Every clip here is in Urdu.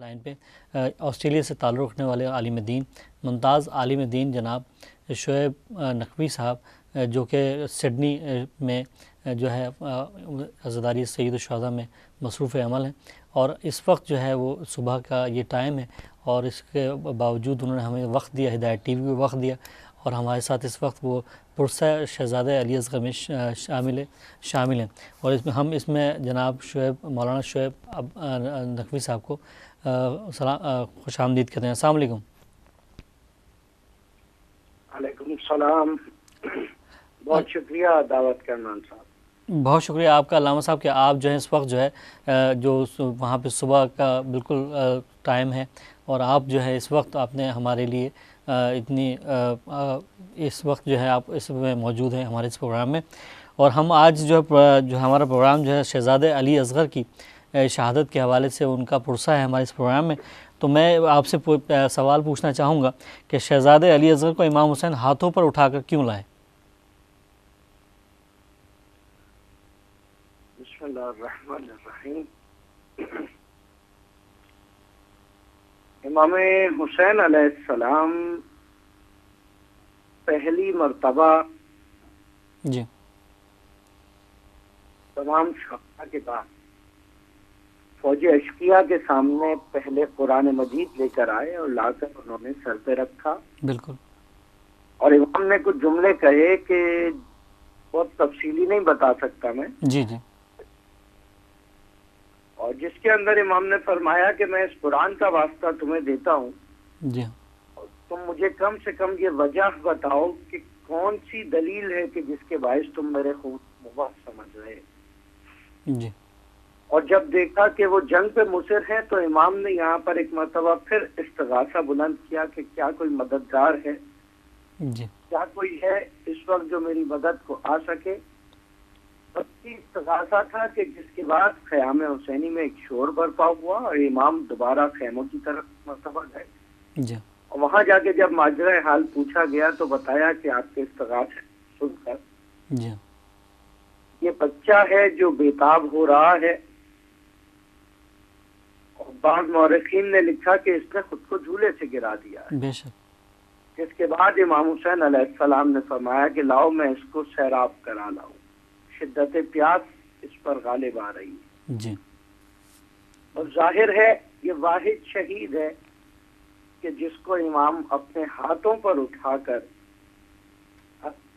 لائن پہ آسٹریلیا سے تعلق رکھنے والے عالم دین، ممتاز عالم دین جناب شعیب نقوی صاحب، جو کہ سڈنی میں جو ہے عزاداری سید الشہداء میں مصروف عمل ہیں، اور اس وقت جو ہے وہ صبح کا یہ ٹائم ہے، اور اس کے باوجود انہوں نے ہمیں وقت دیا، ہدایت ٹی وی کو وقت دیا، اور ہمارے ساتھ اس وقت وہ پرسہ شہزادہ علی اصغر میں شامل ہیں، اور ہم اس میں جناب مولانا شعیب نقوی صاحب کو خوش آمدید کہتے ہیں۔ السلام علیکم۔ وعلیکم السلام، بہت شکریہ دعوت کا عمران صاحب۔ بہت شکریہ آپ کا علامہ صاحب کہ آپ جو ہے اس وقت جو ہے جو وہاں پہ صبح کا بالکل ٹائم ہے، اور آپ جو ہے اس وقت آپ نے ہمارے لیے اتنی اس وقت جو ہے آپ اس میں موجود ہیں ہمارے اس پروگرام میں، اور ہم آج جو ہمارا پروگرام جو ہے شہزادہ علی اصغر کی شہادت کے حوالے سے ان کا پرسہ ہے ہمارے اس پروگرام میں، تو میں آپ سے سوال پوچھنا چاہوں گا کہ شہزادہ علی اصغر کو امام حسین ہاتھوں پر اٹھا کر کیوں لائے؟ بسم اللہ الرحمن الرحیم۔ امام حسین علیہ السلام پہلی مرتبہ جی تمام شہداء کے بعد فوج اشقیہ کے سامنے پہلے قرآن مجید لے کر آئے اور لا کر انہوں نے سر پہ رکھا، بالکل، اور امام نے کچھ جملے کہے کہ بہت تفصیلی نہیں بتا سکتا میں، جی جی، اور جس کے اندر امام نے فرمایا کہ میں اس قرآن کا واسطہ تمہیں دیتا ہوں، جی تم مجھے کم سے کم یہ وجہ بتاؤ کہ کون سی دلیل ہے کہ جس کے باعث تم میرے خون مباح سمجھ رہے۔ جی، اور جب دیکھا کہ وہ جنگ پہ مصر ہیں تو امام نے یہاں پر ایک مرتبہ پھر استغاثہ بلند کیا کہ کیا کوئی مددگار ہے، جی، کیا کوئی ہے اس وقت جو میری مدد کو آ سکے۔ اس کی استغاثہ تھا کہ جس کے بعد خیام حسینی میں ایک شور برپا ہوا اور امام دوبارہ خیموں کی طرف مرتبہ گئے، جی، اور وہاں جا کے جب ماجرا حال پوچھا گیا تو بتایا کہ آپ کے استغاثے سن کر جی، یہ بچہ ہے جو بےتاب ہو رہا ہے، اور بعض مورخین نے لکھا کہ اس نے خود کو جھولے سے گرا دیا ہے۔ بے شک، جس کے بعد امام حسین علیہ السلام نے فرمایا کہ لاؤ میں اس کو سیراب کرا لاؤں، شدت پیاس اس پر غالب آ رہی ہے، جی، اور ظاہر ہے یہ واحد شہید ہے کہ جس کو امام اپنے ہاتھوں پر اٹھا کر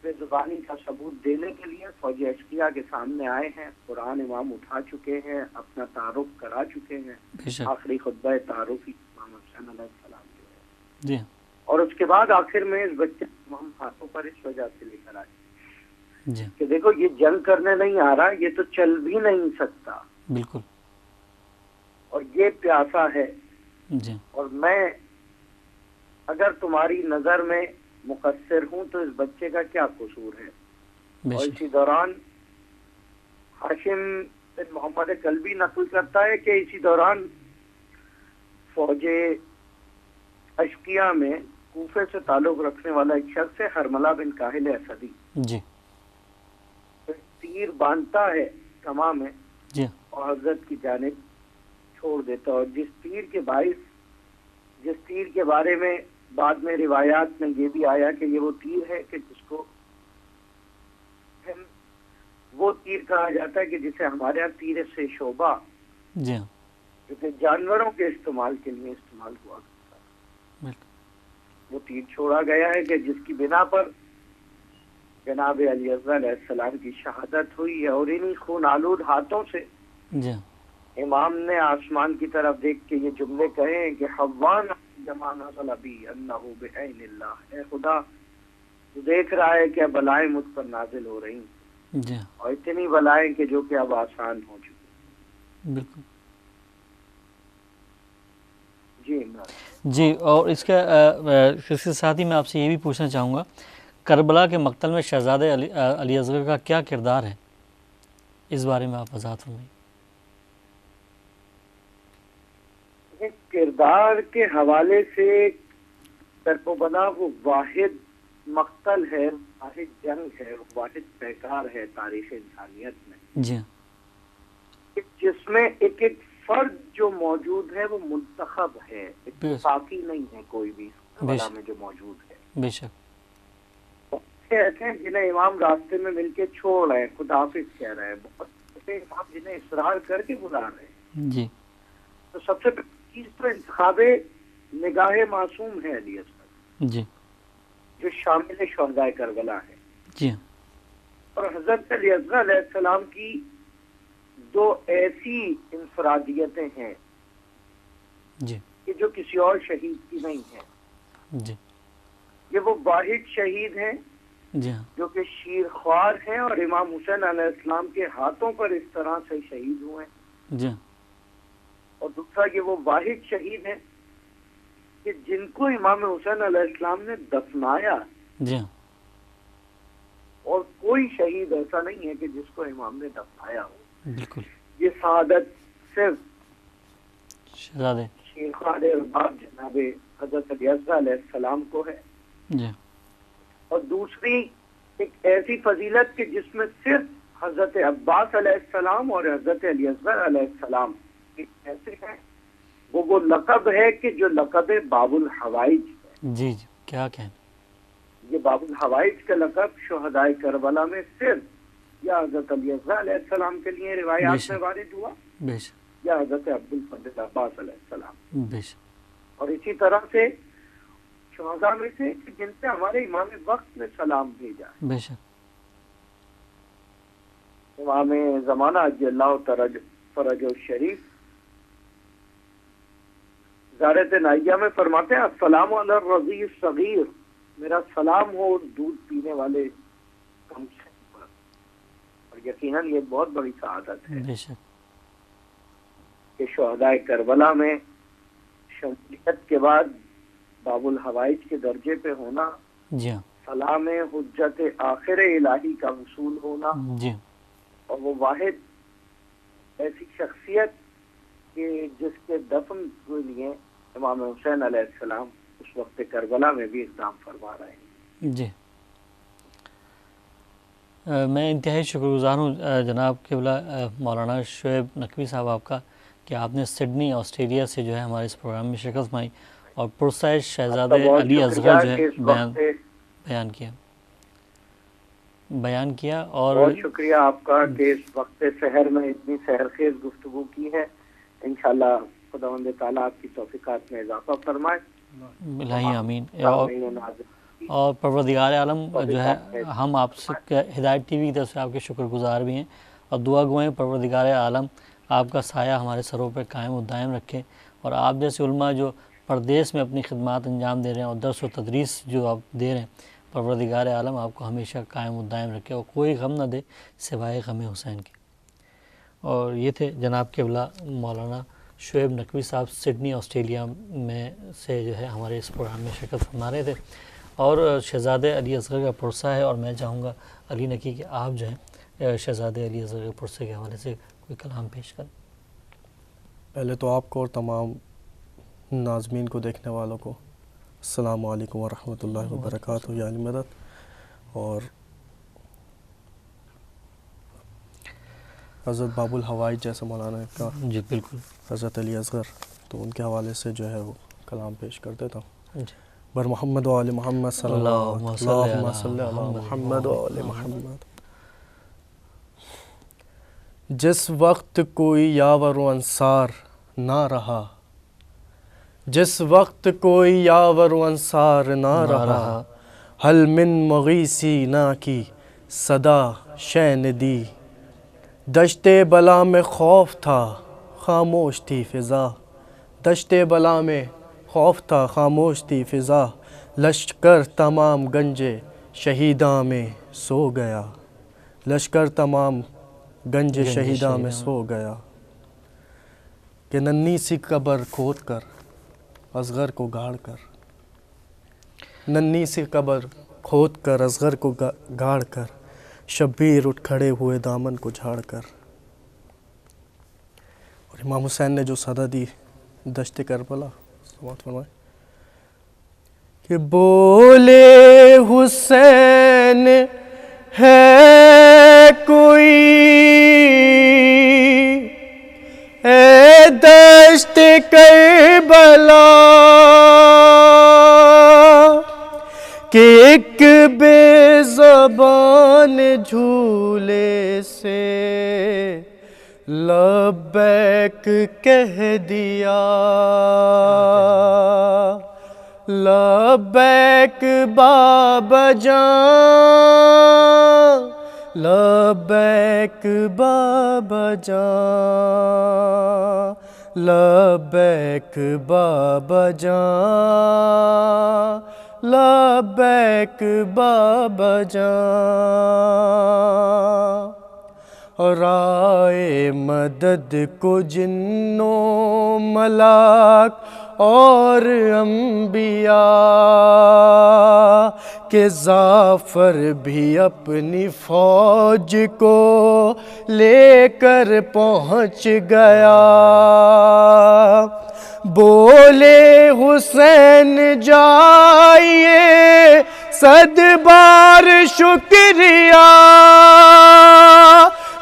بے زبانی کا ثبوت دینے کے لیے فوج اشقیہ کے سامنے آئے ہیں۔ قرآن امام اٹھا چکے ہیں، اپنا تعارف کرا چکے ہیں، بے شک، آخری خطبہ تعارفی امام حسین علیہ السلام جو ہے، جی، اور اس کے بعد آخر میں اس بچے کو ہم ہاتھوں پر اس وجہ سے لے کر آئے جی، کہ دیکھو یہ جنگ کرنے نہیں آ رہا، یہ تو چل بھی نہیں سکتا، بالکل، اور یہ پیاسا ہے، جی، اور میں اگر تمہاری نظر میں مقصر ہوں تو اس بچے کا کیا قصور ہے۔ بے اور شک، اسی دوران ہاشم بن محمد کلبی نقل کرتا ہے کہ اسی دوران فوج اشقیہ میں کوفے سے تعلق رکھنے والا ایک شخص ہے حرملہ بن کاہل اسدی، جی، تیر باندھتا ہے کما میں جی، اور حضرت کی جانب چھوڑ دیتا، اور جس تیر کے بارے میں بعد میں روایات میں یہ بھی آیا کہ یہ وہ تیر ہے کہ جس کو وہ تیر کہا جاتا ہے کہ جسے ہمارے یہاں تیر سے شعبہ، جی، جو کہ جانوروں کے استعمال کے لیے استعمال ہوا کرتا ہے، بالکل، وہ تیر چھوڑا گیا ہے کہ جس کی بنا پر جناب علی اصغر علیہ السلام کی شہادت ہوئی ہے۔ اور انہی خون آلود ہاتھوں سے جی، امام نے آسمان کی طرف دیکھ کے یہ جملے کہے کہ حوان جمان ابی انہ بعین اللہ، اے خدا تو دیکھ رہا ہے کہ بلائیں مجھ پر نازل ہو رہی ہیں، جی، اور اتنی بلائیں کہ جو کہ اب آسان ہو چکی۔ بالکل، جی عمران۔ جی، اور اس کے ساتھ ہی میں آپ سے یہ بھی پوچھنا چاہوں گا، کربلا کے مقتل میں شہزادہ علی اصغر کا کیا کردار ہے، اس بارے میں آپ وضاحت فرمائیں۔ کردار کے حوالے سے کربلا وہ واحد مقتل ہے، واحد جنگ ہے، واحد پیکار ہے تاریخ انسانیت میں، جی، جس میں ایک ایک فرد جو موجود ہے وہ منتخب ہے، اتفاقی نہیں ہے کوئی بھی کربلا میں جو موجود ہے. بے شک. ایسے ہیں جنہیں امام راستے میں مل کے چھوڑ رہے ہیں، خداحافظ کہہ رہے ہیں، بہت ایسے امام جنہیں اصرار کر کے بلا رہے ہیں. جی. تو سب سے پہلی چیز تو انتخاب نگاہ معصوم ہے علی اصغر، جی. جو شامل شہدائے کربلا ہے. جی. اور حضرت علی اصغر علیہ السلام کی دو ایسی انفرادیتیں ہیں جی. کہ جو کسی اور شہید کی نہیں ہیں. جی. یہ وہ واحد شہید ہیں جی ہاں. جو کہ شیر خوار ہیں اور امام حسین علیہ السلام کے ہاتھوں پر اس طرح سے شہید ہوئے ہیں. جی. اور دوسرا یہ وہ واحد شہید ہیں کہ جن کو امام حسین علیہ السلام نے دفنایا. جی ہاں. اور کوئی شہید ایسا نہیں ہے کہ جس کو امام نے دفنایا ہو. بالکل. یہ سعادت صرف شہزادے شیر خوار ارباب جناب حضرت علی اصغر علیہ السلام کو ہے. جی. اور دوسری ایک ایسی فضیلت کہ جس میں صرف حضرت عباس علیہ السلام اور حضرت علی اصغر علیہ السلام ایسے ہیں. وہ لقب ہے کہ جو لقب باب الحوائج ہے. جی جی کیا کہیں. یہ باب الحوائج کا لقب شہدائے کربلا میں صرف یا حضرت علی اصغر علیہ السلام کے لیے روایات میں وارد ہوا، بے شک. یا حضرت عبدالفضل عباس علیہ السلام. بے شک. اور اسی طرح سے شہداء میں سے جن سے ہمارے امام وقت نے سلام بھیجا. بے شک. امام زمانہ عجل اللہ فرج الشریف زیارت نائیہ میں فرماتے ہیں السلام علی الرضیع الصغیر، میرا سلام ہو اس دودھ پینے والے کم سے پر. اور یقیناً یہ بہت بڑی سعادت ہے بے شک. کہ شہدائے کربلا میں شمولیت کے بعد باب الحوائج کے درجے پہ ہونا، جی ہاں. سلام حجت آخر الہی کا وصول ہونا، جی. اور وہ واحد ایسی شخصیت کہ جس کے دفن کے لیے امام حسین علیہ السلام اس وقت کربلا میں بھی اقدام فرما رہے ہیں. جی. میں انتہائی شکر گزار ہوں جناب قبلہ مولانا شعیب نقوی صاحب آپ کا کہ آپ نے سڈنی آسٹریلیا سے جو ہے ہمارے اس پروگرام میں شرکت فرمائی اور پرسائش شہزادہ علی اصغر جو ہے بیان کیا. اور بہت شکریہ آپ کا کہ اس وقت سحر میں اتنی سحر خیز گفتگو کی ہے. انشاءاللہ خداوند تعالیٰ آپ کی توفیقات میں اضافہ فرمائے. الہی آمین. اور پروردگار عالم جو ہے ہم آپ سے ہدایت ٹی وی کی طرف سے آپ کے شکر گزار بھی ہیں اور دعا گوئیں پروردگار عالم آپ کا سایہ ہمارے سروں پہ قائم و دائم رکھے. اور آپ جیسے علماء جو پردیس میں اپنی خدمات انجام دے رہے ہیں اور درس و تدریس جو آپ دے رہے ہیں، پروردگار عالم آپ کو ہمیشہ قائم و دائم رکھے اور کوئی غم نہ دے سوائے غم حسین کے. اور یہ تھے جناب قبلہ مولانا شعیب نقوی صاحب سڈنی آسٹریلیا میں سے جو ہے ہمارے اس پروگرام میں شرکت فرما رہے تھے. اور شہزادے علی اصغر کا پرسہ ہے اور میں چاہوں گا علی نقی کہ آپ جو ہیں شہزادے علی اصغر کے پرسے کے حوالے سے کوئی کلام پیش کریں. پہلے تو آپ کو اور تمام ناظمین کو دیکھنے والوں کو السلام علیکم ورحمۃ اللہ وبرکاتہ یا علی مدد. اور حضرت باب الحوائج جیسے مولانا نے کہا جی بالکل حضرت علی اصغر، تو ان کے حوالے سے جو ہے وہ کلام پیش کر دیتا ہوں. جی. بر محمد و آل محمد صلی اللہم صلی اللہم علی صلی علی محمد محمد و آل محمد. جس وقت کوئی یاور و انصار نہ رہا، جس وقت کوئی یاور و انصار نہ رہا، حل من مغیثی نا کی صدا شین دی. دشت بلا میں خوف تھا خاموش تھی فضا، دشت بلا میں خوف تھا خاموش تھی فضا. لشکر تمام گنجے شہیداں میں سو گیا، لشکر تمام گنج شہیداں میں سو گیا. کہ ننھی سی قبر کھود کر اصغر کو گاڑ کر، ننھی سی قبر کھود کر اصغر کو گاڑ کر، شبیر اٹھ کھڑے ہوئے دامن کو جھاڑ کر. اور امام حسین نے جو صدا دی دشت کربلا، سماعت فرمائے کہ بولے حسین ہے کوئی اے دشت کربلا کہ ایک بے زبان جھولے سے لبیک کہہ دیا، لبیک بابا جان، لبیک بابا جان، لبیک بابا جان، لبیک بابا جان۔ اور آئے مدد کو جنوں ملاک اور انبیاء کہ زعفر بھی اپنی فوج کو لے کر پہنچ گیا، بولے حسین جائیے 100 بار شکریہ،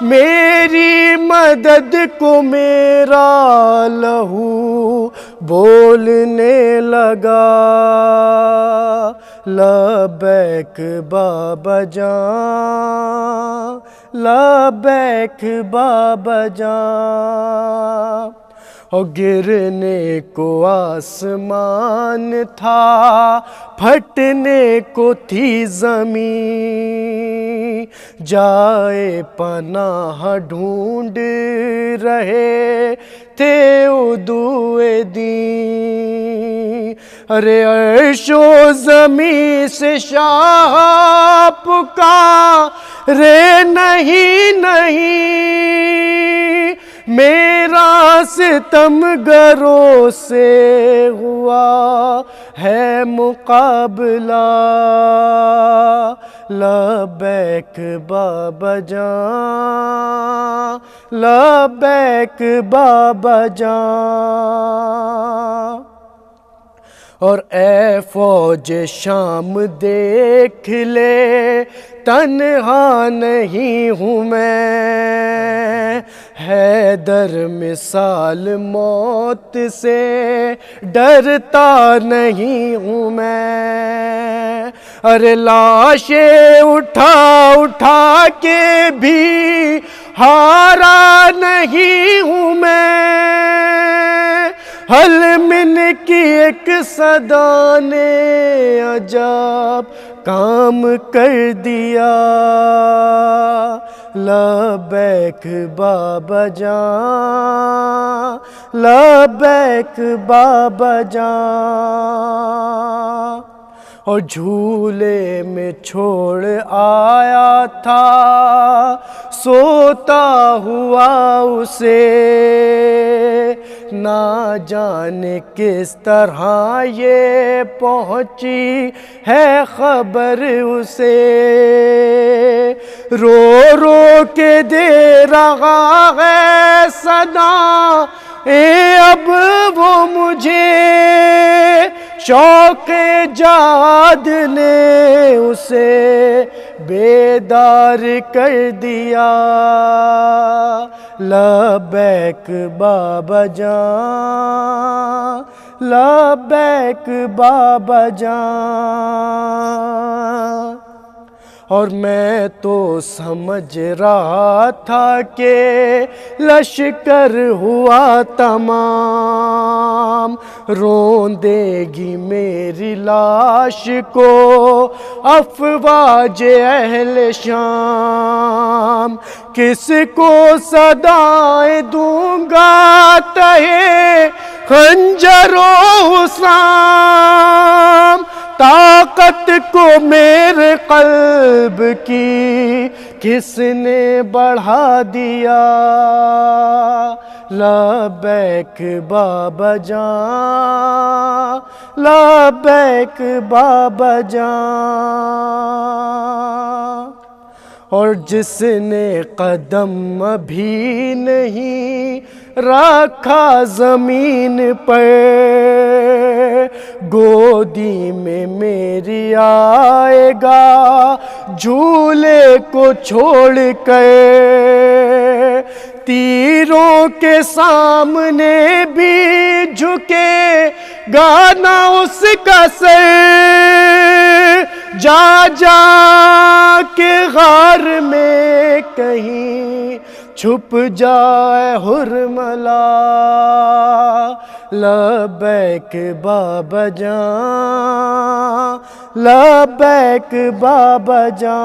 میری مدد کو میرا لہو بولنے لگا، لبیک بابا جان، لبیک بابا جان۔ اور گرنے کو آسمان تھا، پھٹنے کو تھی زمین، جائے پناہ ڈھونڈ رہے تھے عدوِ دین۔ ارے عرش و زمین سے شاہ پکارے نہیں نہیں، میرا ستم گروں سے ہوا ہے مقابلہ، لبیک بابا جان، لبیک بابا جان۔ اور اے فوج شام دیکھ لے تنہا نہیں ہوں میں، حیدر مثال موت سے ڈرتا نہیں ہوں میں، ارے لاشیں اٹھا اٹھا کے بھی ہارا نہیں ہوں میں، حل من کی ایک صدا نے عجب کام کر دیا، لبیک بابا جان، لبیک بابا جان۔ اور جھولے میں چھوڑ آیا تھا سوتا ہوا اسے، نہ جانے کس طرح یہ پہنچی ہے خبر اسے، رو رو کے دے رہا ہے صدا اب وہ مجھے، شوق جہاد نے اسے بیدار کر دیا، لبیک بابا جان، لبیک بابا جان۔ اور میں تو سمجھ رہا تھا کہ لشکر ہوا تمام، روندے گی میری لاش کو افواج اہل شام، کس کو صدائیں دوں گا تہے خنجر و حسام، طاقت کو میرے قلب کی کس نے بڑھا دیا، لبیک بابا جان، لبیک بابا جان۔ اور جس نے قدم ابھی نہیں رکھا زمین پر، گودی میں میری آئے گا جھولے کو چھوڑ کر، تیروں کے سامنے بھی جھکے گانا اس کا سر، جا جا کے غار میں کہیں چھپ جائے حرملا، لبیک بابا جان، لبیک بابا جان،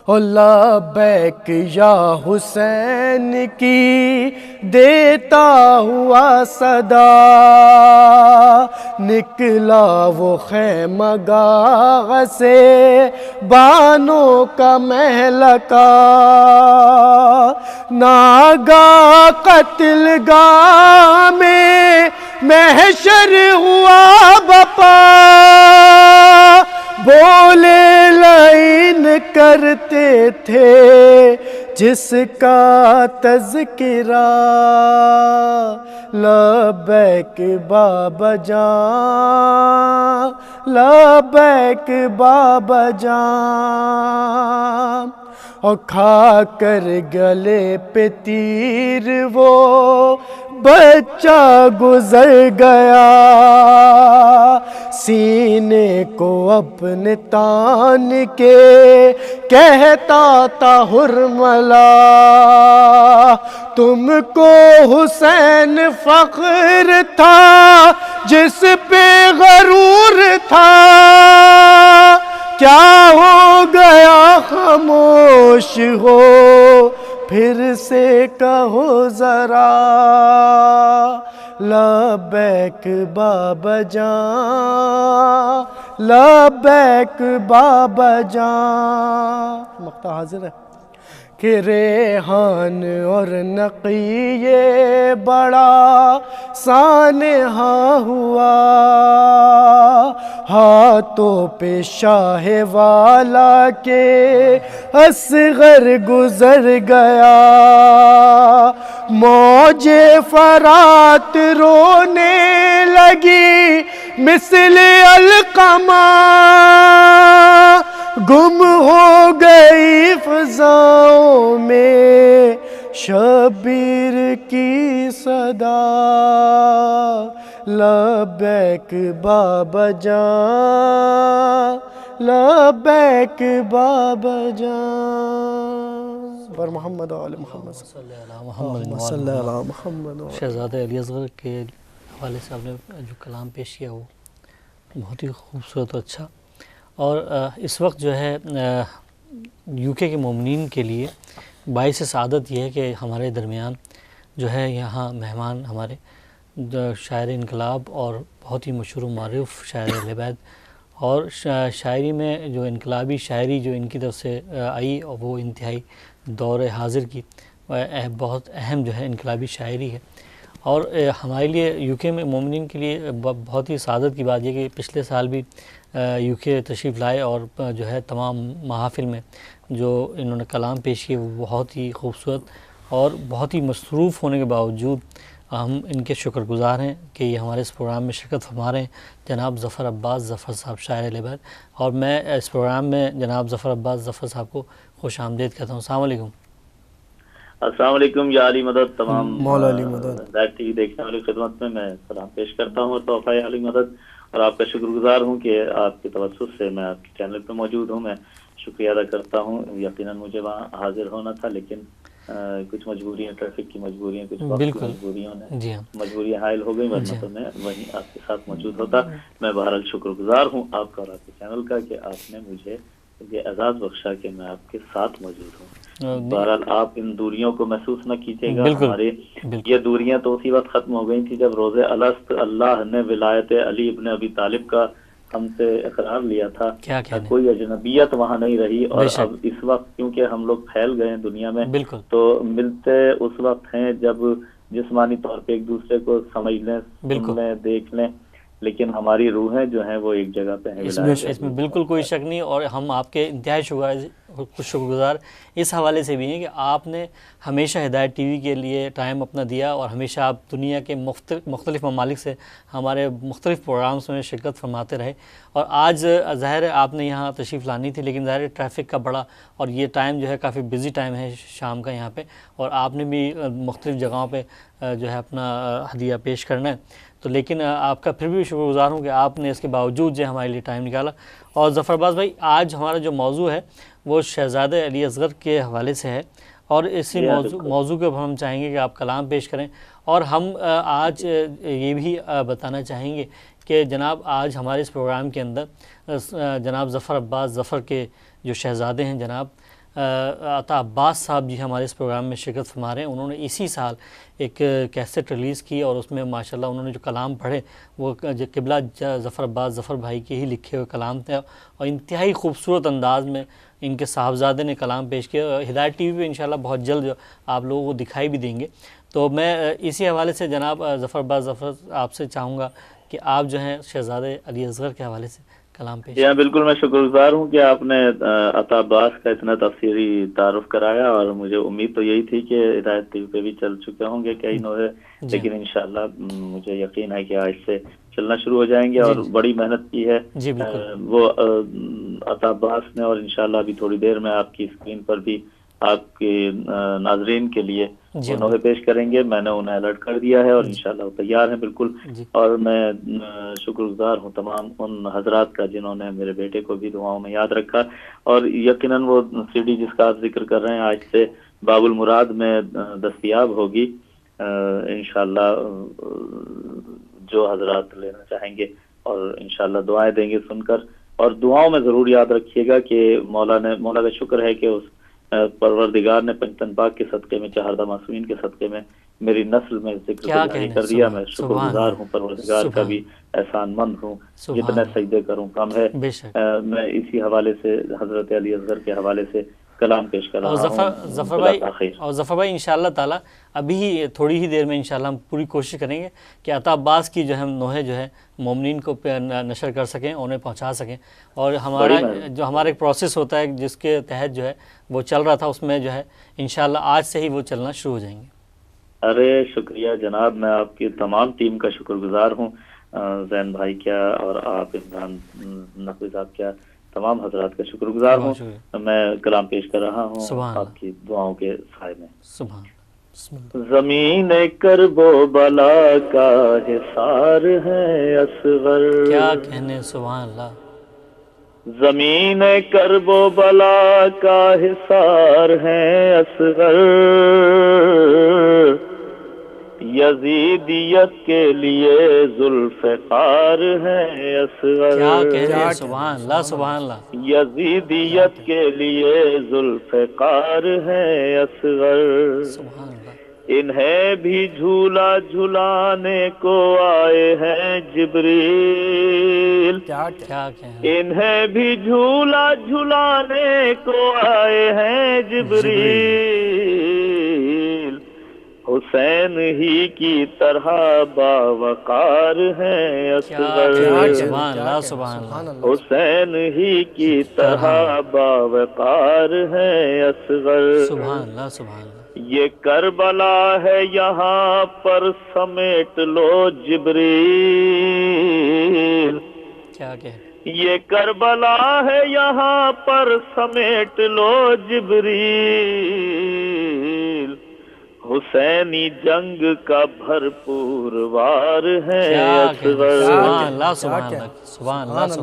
او لبیک یا حسین کی دیتا ہوا صدا، نکلا وہ خیمہ گاہ سے بانوں کا مہلکا، ناگاہ قتل گاہ میں محشر ہوا بپا، بولے لائن کرتے تھے جس کا تذکرہ، لبیک بابا جان، لبیک بابا جان، اور کھا کر گلے پہ تیر وہ بچہ گزر گیا، سینے کو اپنے تان کے کہتا تھا حرملا، تم کو حسین فخر تھا جس پہ غرور تھا، کیا ہو گیا خاموش ہو پھر سے کہو ذرا، لبیک بابا جان، لبیک بابا جان، مقطع حاضر ہے کہ ریحان اور نقیے بڑا سانحہ ہوا، ہاتھوں پہ شاہ والا کے اصغر گزر گیا، موج فرات رونے لگی مثل القمہ، گم ہو گئی فضاؤں میں شبیر کی صدا، لبیک بابا جان، لبیک بابا جان، بر محمد و آل محمد صلی اللہ محمد صلی اللہ محمد۔ شہزادہ علی اصغر کے حوالے سے آپ نے جو کلام پیش کیا وہ بہت ہی خوبصورت اور اچھا، اور اس وقت جو ہے یو کے مومنین کے لیے باعث سعادت یہ ہے کہ ہمارے درمیان جو ہے یہاں مہمان ہمارے شاعر انقلاب اور بہت ہی مشہور و معروف شاعر اہل بیت، اور شاعری میں جو انقلابی شاعری جو ان کی طرف سے آئی اور وہ انتہائی دور حاضر کی بہت اہم جو ہے انقلابی شاعری ہے، اور ہمارے لیے یو کے میں مومنین کے لیے بہت ہی سعادت کی بات یہ کہ پچھلے سال بھی یو کے تشریف لائے اور جو ہے تمام محافل میں جو انہوں نے کلام پیش کیے وہ بہت ہی خوبصورت، اور بہت ہی مصروف ہونے کے باوجود ہم ان کے شکر گزار ہیں کہ یہ ہمارے اس پروگرام میں شرکت فرما رہے ہیں، جناب ظفر عباس ظفر صاحب شاعر اہل بیت، اور میں اس پروگرام میں جناب ظفر عباس ظفر صاحب کو خوش آمدید کہتا ہوں۔ السلام علیکم۔ السلام علیکم یا علی مدد، تمام مولا علی مدد لائیو ٹی وی دیکھنے والی خدمت میں سلام پیش کرتا ہوں اور تحفہ علی مدد، اور آپ کا شکر گزار ہوں کہ آپ کے توسط سے میں آپ کے چینل پہ موجود ہوں۔ میں شکریہ ادا کرتا ہوں، یقیناً مجھے وہاں حاضر ہونا تھا لیکن کچھ مجبوریاں، ٹریفک کی مجبوریاں، کچھ وقت کی مجبوریوں نے مجبوریاں حائل ہو گئی، ورنہ تو میں وہیں آپ کے ساتھ موجود ہوتا۔ میں بہرحال شکر گزار ہوں آپ کا اور آپ کے چینل کا کہ آپ نے مجھے یہ اعزاز بخشا کہ میں آپ کے ساتھ موجود ہوں۔ بہرحال آپ ان دوریوں کو محسوس نہ کیجیے گا، ہماری یہ دوریاں تو اسی وقت ختم ہو گئی تھی جب روز الست اللہ نے ولایت علی ابن ابی طالب کا ہم سے اقرار لیا تھا، کوئی اجنبیت وہاں نہیں رہی، اور اب اس وقت کیونکہ ہم لوگ پھیل گئے ہیں دنیا میں تو ملتے اس وقت ہیں جب جسمانی طور پہ ایک دوسرے کو سمجھ لیں، سن لیں، دیکھ لیں، لیکن ہماری روحیں جو ہیں وہ ایک جگہ پہ ہیں اس میں بالکل کوئی شک نہیں، اور ہم آپ کے انتہائی شکر گزار اس حوالے سے بھی ہیں کہ آپ نے ہمیشہ ہدایت ٹی وی کے لیے ٹائم اپنا دیا، اور ہمیشہ آپ دنیا کے مختلف ممالک سے ہمارے مختلف پروگرامز میں شرکت فرماتے رہے. اور آج ظاہر ہے آپ نے یہاں تشریف لانی تھی، لیکن ظاہر ہے ٹریفک کا بڑا، اور یہ ٹائم جو ہے کافی بزی ٹائم ہے شام کا یہاں پہ، اور آپ نے بھی مختلف جگہوں پہ جو ہے اپنا ہدیہ پیش کرنا ہے. تو لیکن آپ کا پھر بھی شکر گزار ہوں کہ آپ نے اس کے باوجود جو ہمارے لیے ٹائم نکالا. اور ظفر عباس بھائی، آج ہمارا جو موضوع ہے وہ شہزادہ علی اصغر کے حوالے سے ہے، اور اسی موضوع کے اوپر ہم چاہیں گے کہ آپ کلام پیش کریں. اور ہم آج یہ بھی بتانا چاہیں گے کہ جناب آج ہمارے اس پروگرام کے اندر جناب ظفر عباس ظفر کے جو شہزادے ہیں جناب عطا عباس صاحب جی ہمارے اس پروگرام میں شرکت فرما رہے ہیں. انہوں نے اسی سال ایک کیسٹ ریلیز کی، اور اس میں ماشاءاللہ انہوں نے جو کلام پڑھے وہ قبلہ ظفر عباس ظفر بھائی کے ہی لکھے ہوئے کلام تھے، اور انتہائی خوبصورت انداز میں ان کے صاحبزادے نے کلام پیش کیا. ہدایت ٹی وی پہ انشاءاللہ بہت جلد آپ لوگوں کو دکھائی بھی دیں گے. تو میں اسی حوالے سے جناب ظفر عباس ظفر آپ سے چاہوں گا کہ آپ جو ہیں شہزادے علی اصغر کے حوالے سے کلام پیش. جی ہاں، بالکل، میں شکر گزار ہوں کہ آپ نے عطا عباس کا اتنا تفصیلی تعارف کرایا، اور مجھے امید تو یہی تھی کہ ہدایت ٹی وی پہ بھی چل چکے ہوں گے کئی نوحے، لیکن انشاءاللہ مجھے یقین ہے کہ آج سے چلنا شروع ہو جائیں گے. اور بڑی محنت کی ہے جی بالکل وہ عطا عباس نے، اور انشاءاللہ ابھی تھوڑی دیر میں آپ کی اسکرین پر بھی آپ کے ناظرین کے لیے وہ نوحے پیش کریں گے. میں نے انہیں الرٹ کر دیا ہے، اور انشاءاللہ وہ تیار ہیں بالکل. اور میں شکر گزار ہوں تمام ان حضرات کا جنہوں نے میرے بیٹے کو بھی دعاؤں میں یاد رکھا. اور یقیناً وہ سی ڈی جس کا آپ ذکر کر رہے ہیں آج سے باب المراد میں دستیاب ہوگی انشاءاللہ. جو حضرات لینا چاہیں گے اور انشاءاللہ دعائیں دیں گے سن کر، اور دعاؤں میں ضرور یاد رکھیے گا کہ مولا کا شکر ہے کہ اس پروردگار نے پنجتن پاک کے صدقے میں، چہاردہ معصومین کے صدقے میں میری نسل میں ذکر کو جاری کر دیا. میں شکر گزار ہوں، پروردگار کا بھی احسان مند ہوں. جتنے سجدے کروں کم ہے. میں اسی حوالے سے حضرت علی اصغر کے حوالے سے کلام پیش کر رہا ہوں. ظفر بھائی انشاءاللہ تعالی ابھی ہی تھوڑی ہی دیر میں انشاءاللہ ہم پوری کوشش کریں گے کہ عطا عباس کی جو ہم نوحے جو ہے مومنین کو نشر کر سکیں، انہیں پہنچا سکیں. اور ہمارا ایک پروسیس ہوتا ہے جس کے تحت جو ہے وہ چل رہا تھا، اس میں جو ہے انشاءاللہ آج سے ہی وہ چلنا شروع ہو جائیں گے. ارے شکریہ جناب، میں آپ کی تمام ٹیم کا شکر گزار ہوں. زین بھائی کیا اور آپ عمران نقوی صاحب کیا، تمام حضرات کا شکر گزار ہوں. میں کلام پیش کر رہا ہوں آپ کی دعاؤں کے سائے میں. زمین کرب و بلا کا حصار ہے اصغر. کیا کہنے، سبحان اللہ. زمین کرب و بلا کا حصار ہے اصغر. یزیدیت کے لیے ذوالفقار ہے اصغر. کیا کہنے، سبحان اللہ سبحان اللہ. یزیدیت کے لیے ذوالفقار ہے اصغر. سبحان اللہ. انہیں بھی جھولا جھلانے کو آئے ہیں جبریل. انہیں بھی جھولا جھلانے کو آئے ہیں جبریل. حسین ہی کی طرح باوقار ہیں اصغر. حسین ہی کی طرح باوقار ہیں اصغر. یہ کربلا ہے یہاں پر سمیٹ لو جبریل. یہ کربلا ہے یہاں پر سمیٹ لو جبریل. حسینی جنگ کا بھرپور وار ہے اصغر.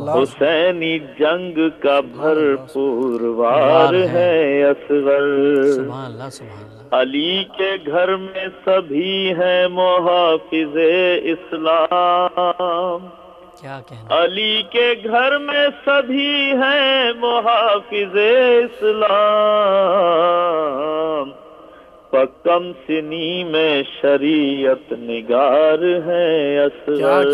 حسینی جنگ کا بھرپور وار ہے اصغر. علی کے گھر میں سبھی ہیں محافظ اسلام. علی کے گھر میں سبھی ہیں محافظ اسلام. پکم سنی میں شریعت نگار ہے اصغر.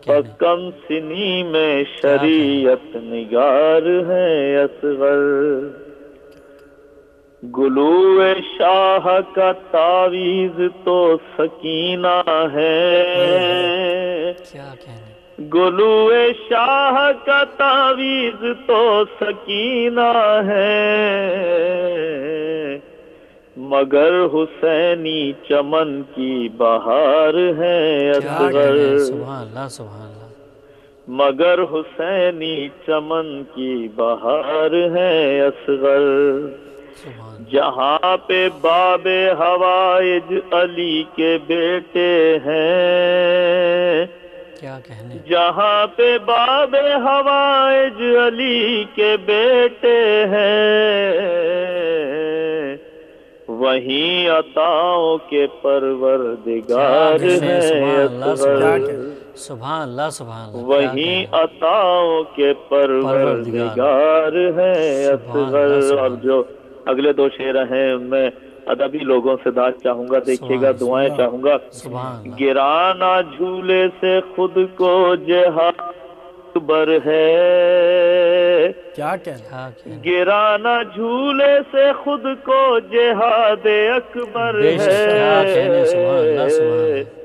پکم سنی میں شریعت نگار ہے اصغر. گلو شاہ کا تعویذ تو سکینہ ہے، کیا کہنے، گلو شاہ کا تعویذ تو سکینہ ہے، مگر حسینی چمن کی بہار ہے کیا اصغر، کہنے، سبحان اللہ سبحان اللہ، مگر حسینی چمن کی بہار ہے اصغر، سبحان اللہ، جہاں پہ باب حوائج علی کے بیٹے ہیں، کیا کہنے، جہاں پہ باب حوائج علی کے بیٹے ہیں، وہیں عطاؤں کے پروردگار کیا کہنے، ہیں سبحان اللہ اصغر، سبحان اللہ سبحان اللہ، کیا وہیں کہنے، عطاؤں کے پروردگار ہیں سبحان اللہ اصغر۔ اور سبحان جو اگلے دو شعر ہیں ان میں ادبی لوگوں سے داد چاہوں گا، دیکھیے گا، سبحان دعائیں چاہوں گا۔ سبحان اللہ، گرانا جھولے سے خود کو جہاد اکبر ہے، کیا کہنا، کیا کہنے، گرانا جھولے سے خود کو جہاد اکبر بے شک، کیا کہنے، سبحان اللہ سبحان ہے، اللہ،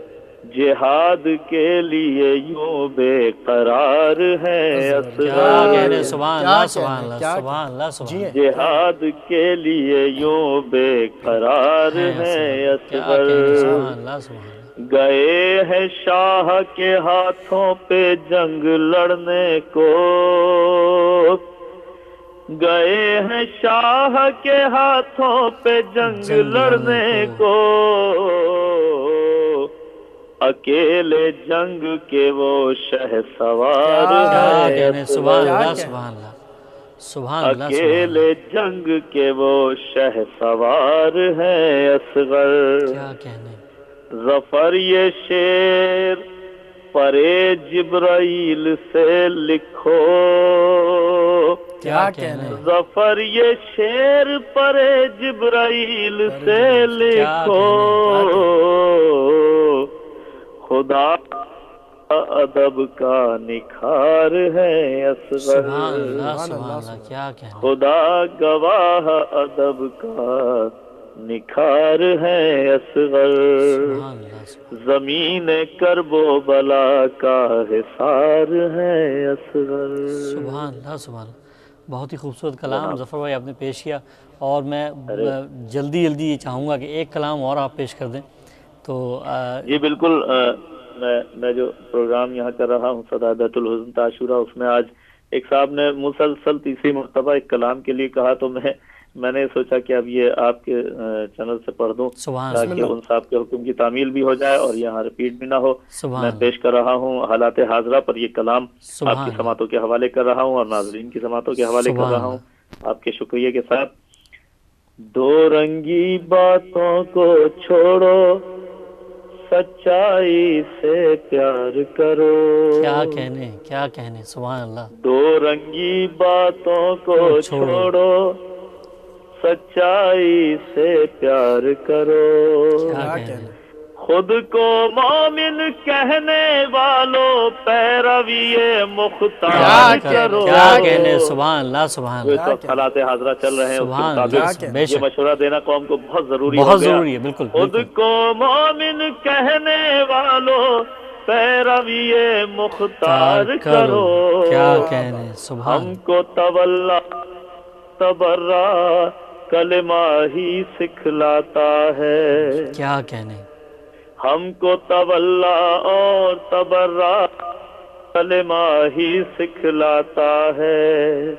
جہاد کے لیے یوں بے قرار ہے کیا اصغر، کہنے، سبحان کیا اللہ کہنے، سبحان اللہ، کیا سبحان اللہ سبحان جی اللہ، جہاد کے لیے یوں بے قرار ہے کیا کہنے، اصغر، سبحان اللہ سبحان اللہ، گئے ہیں شاہ کے ہاتھوں پہ جنگ لڑنے کو، گئے ہیں شاہ کے ہاتھوں پہ جنگ لڑنے کو، اکیلے جنگ کے وہ شہ سوار کیا ہیں کہنے، سبحان اصغر، اللہ سبحان اللہ، سبحان اللہ سبحان اکیلے اللہ، جنگ کے وہ شہ سوار ہیں اصغر، کیا کہنے، ظفر یہ شعر پرے جبرائیل سے لکھو، کیا کہنے، ظفر یہ شعر پرے جبرائیل سے لکھو، خدا ادب کا نکھار ہے اصغر، سبحان اللہ سبحان اللہ، کیا کہنے، خدا گواہ ادب کا نکھار ہے اصغر، سبحان اللہ سبحان زمین کرب و بلا کا حصار ہے اصغر۔ سبحان اللہ سبحان اللہ، بہت ہی خوبصورت کلام ظفر بھائی آپ نے پیش کیا، اور میں جلدی یہ چاہوں گا کہ ایک کلام اور آپ پیش کر دیں تو جی بالکل، میں جو پروگرام یہاں کر رہا ہوں سعادت الحزن عاشورہ، اس میں آج ایک صاحب نے مسلسل تیسری مرتبہ ایک کلام کے لیے کہا، تو میں نے سوچا کہ اب یہ آپ کے چینل سے پڑھ دوں تاکہ ان صاحب کے حکم کی تعمیل بھی ہو جائے اور یہاں ریپیٹ بھی نہ ہو۔ میں پیش کر رہا ہوں حالات حاضرہ پر یہ کلام، آپ کی سماعتوں کے حوالے کر رہا ہوں اور ناظرین کی سماعتوں کے حوالے کر رہا ہوں آپ کے شکریہ کے ساتھ۔ دو رنگی باتوں کو چھوڑو، سچائی سے پیار کرو، کیا کہنے، سبحان اللہ، دو رنگی باتوں کو چھوڑو، سچائی سے پیار کرو، کیا کہنے، خود کو مومن کہنے والوں پیروی مختار کرو، کیا کہنے، سبحان اللہ سبحان اللہ، حالات حاضرہ چل رہے ہیں، سبحان اللہ، یہ مشورہ دینا قوم کو بہت ضروری ہے، بالکل، خود کو مومن کہنے والوں پیروی مختار کرو، کیا کہنے، سبحان، ہم کو تولا تبرا کلمہ ہی سکھلاتا ہے، کیا کہنے، ہم کو تولا اور تبرا کلمہ ہی سکھلاتا ہے،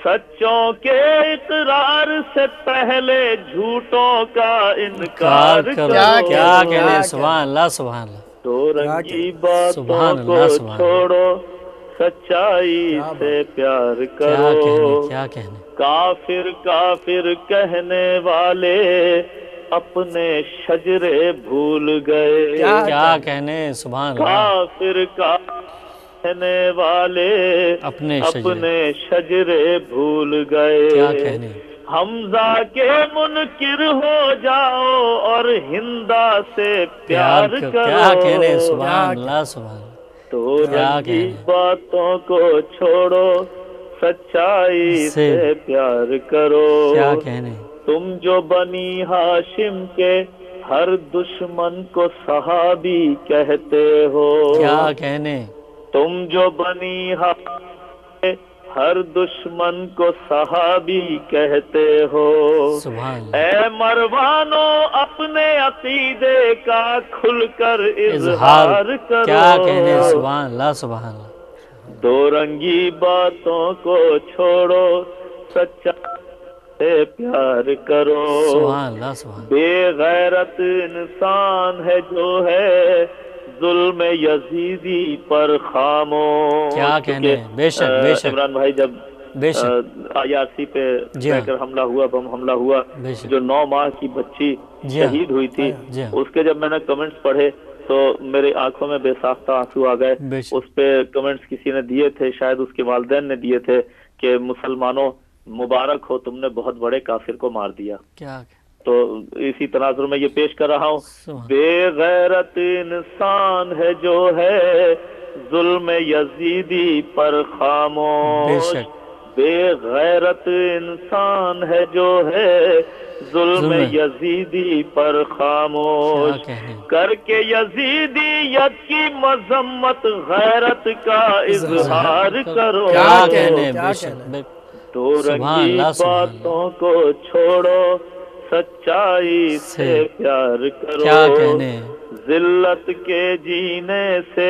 سچوں کے اقرار سے پہلے جھوٹوں کا انکار کرو، کیا کہنے، سبحان اللہ سبحان اللہ، دو رنگی باتوں کو چھوڑو، سچائی سے پیار کرو، کیا کہنے، کافر کہنے والے اپنے شجرے بھول گئے، کیا کہنے، سبحان اللہ، کافر کہنے والے اپنے شجرے بھول گئے، کیا کہنے، حمزہ کے منکر ہو جاؤ اور ہندا سے پیار کرو، کیا کہنے، سبحان اللہ سبحان اللہ، تو رنگی باتوں کو چھوڑو، سچائی سے پیار کرو، کیا کہنے، تم جو بنی ہاشم کے ہر دشمن کو صحابی کہتے ہو، کیا کہنے، تم جو بنی ہاشم کے ہر دشمن کو صحابی کہتے ہو، سبحان اللہ، اے مروانو اپنے عقیدے کا کھل کر اظہار اظہار کرو، کیا کہنے، سبحان اللہ سبحان اللہ، دو رنگی باتوں کو چھوڑو، سچا سے پیار کرو، سبحان اللہ سبحان اللہ، بے غیرت انسان ہے جو ہے ظلم یزیدی پر خاموش۔ کیا کہنے، بے شک بے شک عمران بھائی جب بے شک، آیاسی پہ جی ہاں، کریکر حملہ ہوا، بم حملہ ہوا، بے شک، جو 9 ماہ کی بچی جی ہاں، شہید ہوئی تھی، جی ہاں، اس کے جب میں نے کمنٹس پڑھے تو میری آنکھوں میں بے ساختہ آنسو آ گئے۔ بے شک، اس پہ کمنٹس کسی نے دیے تھے، شاید اس کے والدین نے دیے تھے کہ مسلمانوں مبارک ہو، تم نے بہت بڑے کافر کو مار دیا۔ کیا تو اسی تناظر میں یہ پیش کر رہا ہوں، سبحان، بے غیرت انسان ہے جو ہے ظلم یزیدی پر بے خاموش، شک، بے غیرت انسان ہے جو ہے ظلم ظلم، یزیدی پر خاموش، کیا کہنے، کر کے یزیدیت کی مذمت غیرت کا اظہار کرو، کیا کہنے، کیا بے شک، کہنے، دو سبحان رنگی اللہ سبحان اللہ، باتوں کو چھوڑو، سچائی سے پیار کرو، کیا کہنے، ذلت کے جینے سے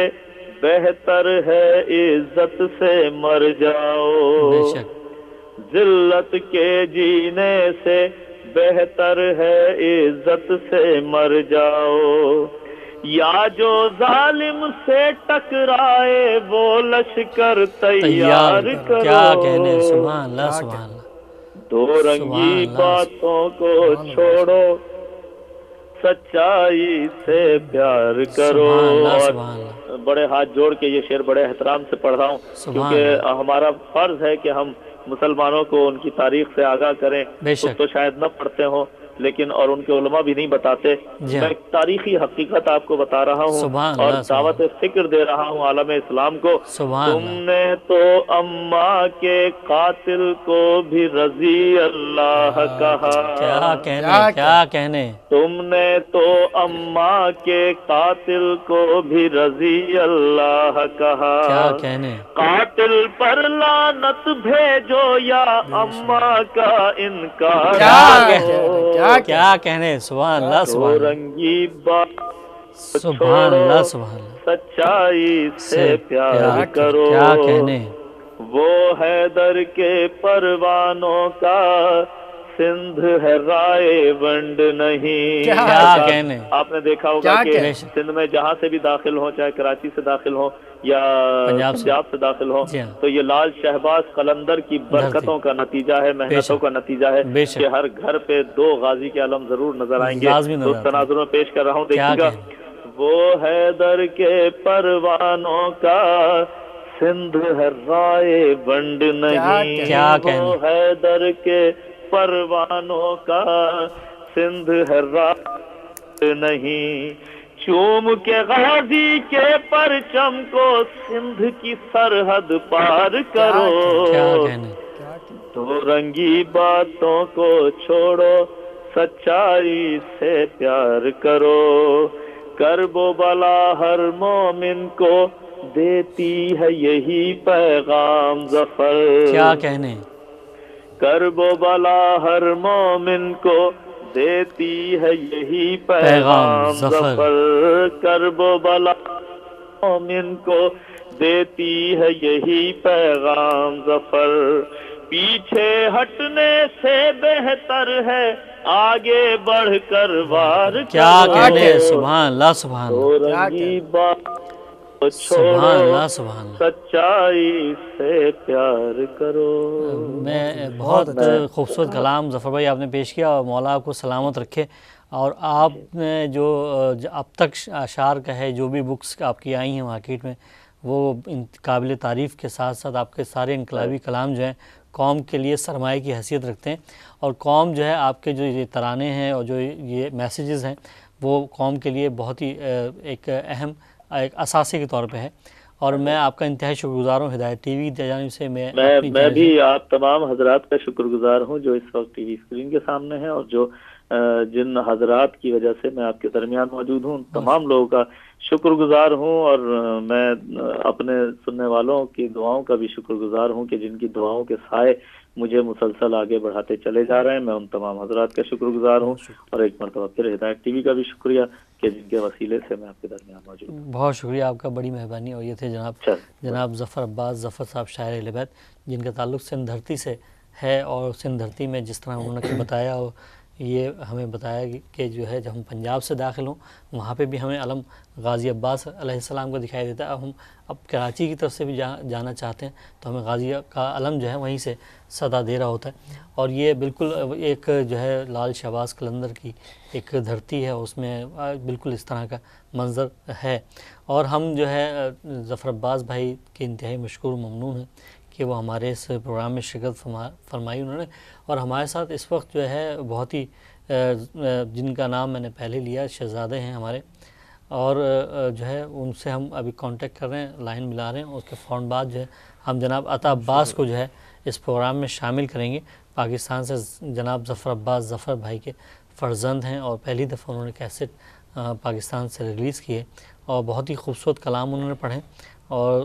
بہتر ہے عزت سے مر بے جاؤ، شک، ذلت کے جینے سے بہتر ہے عزت سے مر جاؤ، یا جو ظالم سے ٹکرائے وہ لشکر تیار، تیار کرو، کیا کہنے، سبحان اللہ سبحان اللہ، دو سبحان رنگی اللہ، باتوں کو چھوڑو، سچائی سے پیار کرو، سبحان اللہ اور سبحان اللہ، بڑے ہاتھ جوڑ کے یہ شعر بڑے احترام سے پڑھ رہا ہوں، سبحان کیونکہ اللہ، ہمارا فرض ہے کہ ہم مسلمانوں کو ان کی تاریخ سے آگاہ کریں۔ بے خود شک، تو شاید نہ پڑھتے ہوں، لیکن اور ان کے علماء بھی نہیں بتاتے۔ جی میں ہاں، ایک تاریخی حقیقت آپ کو بتا رہا ہوں سبحان اور اللہ سبحان دعوت اللہ، فکر دے رہا ہوں عالم اسلام کو۔ سبحان تم اللہ، نے تو اماں کے قاتل کو بھی رضی اللہ کہا، کیا کہنے، کیا کہنے، تم نے تو اماں کے قاتل کو بھی رضی اللہ کہا، کیا کہنے، قاتل پر لعنت بھیجو یا اماں کا انکار کیا کرو، کیا کہنے، سبحان اللہ دو سبحان اللہ، رنگی بات سبحان اللہ چھوڑو، سبحان اللہ، سچائی سے پیار کرو، کیا کہنے، وہ حیدر کے پروانوں کا سندھ ہے رائے ونڈ نہیں۔ کیا کہنے، آپ نے دیکھا ہوگا کیا کہ کہنے، سندھ میں جہاں سے بھی داخل ہوں، چاہے کراچی سے داخل ہوں یا پنجاب سے داخل ہوں، جی ہاں، تو یہ لال شہباز قلندر کی برکتوں کا نتیجہ ہے، محنتوں کا نتیجہ ہے بے شک، کہ ہر گھر پہ 2 غازی کے علم ضرور نظر آئیں گے۔ لازمی تو نظر اس آتے ہیں، تناظر میں پیش کر رہا ہوں، کیا دیکھیے گا، کہنے، وہ حیدر کے پروانوں کا سندھ ہے رائے ونڈ نہیں، کیا کہنے، وہ حیدر کے پروانوں کا سندھ ہے رائے نہیں، چوم کے غازی کے پرچم کو سندھ کی سرحد پار کرو، کیا کہنے، دو رنگی باتوں کو چھوڑو، سچائی سے پیار کرو، کرب و بلا ہر مومن کو دیتی ہے یہی پیغام ظفر، کیا کہنے، کرب و بلا ہر مومن کو دیتی ہے یہی پیغام ظفر، کرب و بلا مومن کو دیتی ہے یہی پیغام ظفر، پیچھے ہٹنے سے بہتر ہے آگے بڑھ کر وار کیا کرو، کہنے، سبحان اللہ سبحان دو اللہ، رنگی بات سبحان چھوڑو، اللہ سبحان اللہ، سچائی سے پیار کرو۔ میں بہت خوبصورت کلام ظفر بھائی آپ نے پیش کیا، اور مولا آپ کو سلامت رکھے، اور آپ نے جو اب تک اشعار کا ہے، جو بھی بکس آپ کی آئی ہیں مارکیٹ میں، وہ قابل تعریف کے ساتھ ساتھ آپ کے سارے انقلابی کلام جو ہیں قوم کے لیے سرمایہ کی حیثیت رکھتے ہیں، اور قوم جو ہے آپ کے جو یہ ترانے ہیں اور جو یہ میسیجز ہیں وہ قوم کے لیے بہت ہی ایک اہم ایک اثاثے کے طور پہ ہے، اور میں آپ کا انتہائی شکر گزار ہوں ہدایت ٹی وی کی جانب سے. میں بھی آپ تمام حضرات کا شکر گزار ہوں جو اس وقت ٹی وی اسکرین کے سامنے ہیں، اور جو جن حضرات کی وجہ سے میں آپ کے درمیان موجود ہوں، تمام لوگوں کا شکر گزار ہوں. اور میں اپنے سننے والوں کی دعاؤں کا بھی شکر گزار ہوں کہ جن کی دعاؤں کے سائے مجھے مسلسل آگے بڑھاتے چلے جا رہے ہیں. میں ان تمام حضرات کا شکر گزار ہوں، اور ایک مرتبہ پھر ہدایت ٹی وی کا بھی شکریہ کہ جن کے وسیلے سے میں آپ کے درمیان موجود ہوں. بہت شکریہ آپ کا، بڑی مہربانی. اور یہ تھے جناب ظفر عباس ظفر صاحب، شاعر اہل بیت، جن کا تعلق سندھ دھرتی سے ہے. اور سندھ دھرتی میں جس طرح انہوں نے بتایا، اور یہ ہمیں بتایا کہ جو ہے جب ہم پنجاب سے داخل ہوں وہاں پہ بھی ہمیں علم غازی عباس علیہ السلام کو دکھائی دیتا ہے. اب کراچی کی طرف سے بھی جانا چاہتے ہیں تو ہمیں غازی کا علم جو ہے وہیں سے صدا دے رہا ہوتا ہے. اور یہ بالکل ایک جو ہے لال شہباز قلندر کی ایک دھرتی ہے، اس میں بالکل اس طرح کا منظر ہے. اور ہم جو ہے ظفر عباس بھائی کے انتہائی مشکور و ممنون ہیں کہ وہ ہمارے اس پروگرام میں شرکت فرمائی انہوں نے. اور ہمارے ساتھ اس وقت جو ہے بہت ہی جن کا نام میں نے پہلے لیا، شہزادے ہیں ہمارے، اور جو ہے ان سے ہم ابھی کانٹیکٹ کر رہے ہیں، لائن ملا رہے ہیں. اس کے فوراً بعد جو ہے ہم جناب عطا عباس کو جو ہے اس پروگرام میں شامل کریں گے. پاکستان سے جناب ظفر عباس ظفر بھائی کے فرزند ہیں، اور پہلی دفعہ انہوں نے کیسٹ پاکستان سے ریلیز کیے، اور بہت ہی خوبصورت کلام انہوں نے پڑھے. اور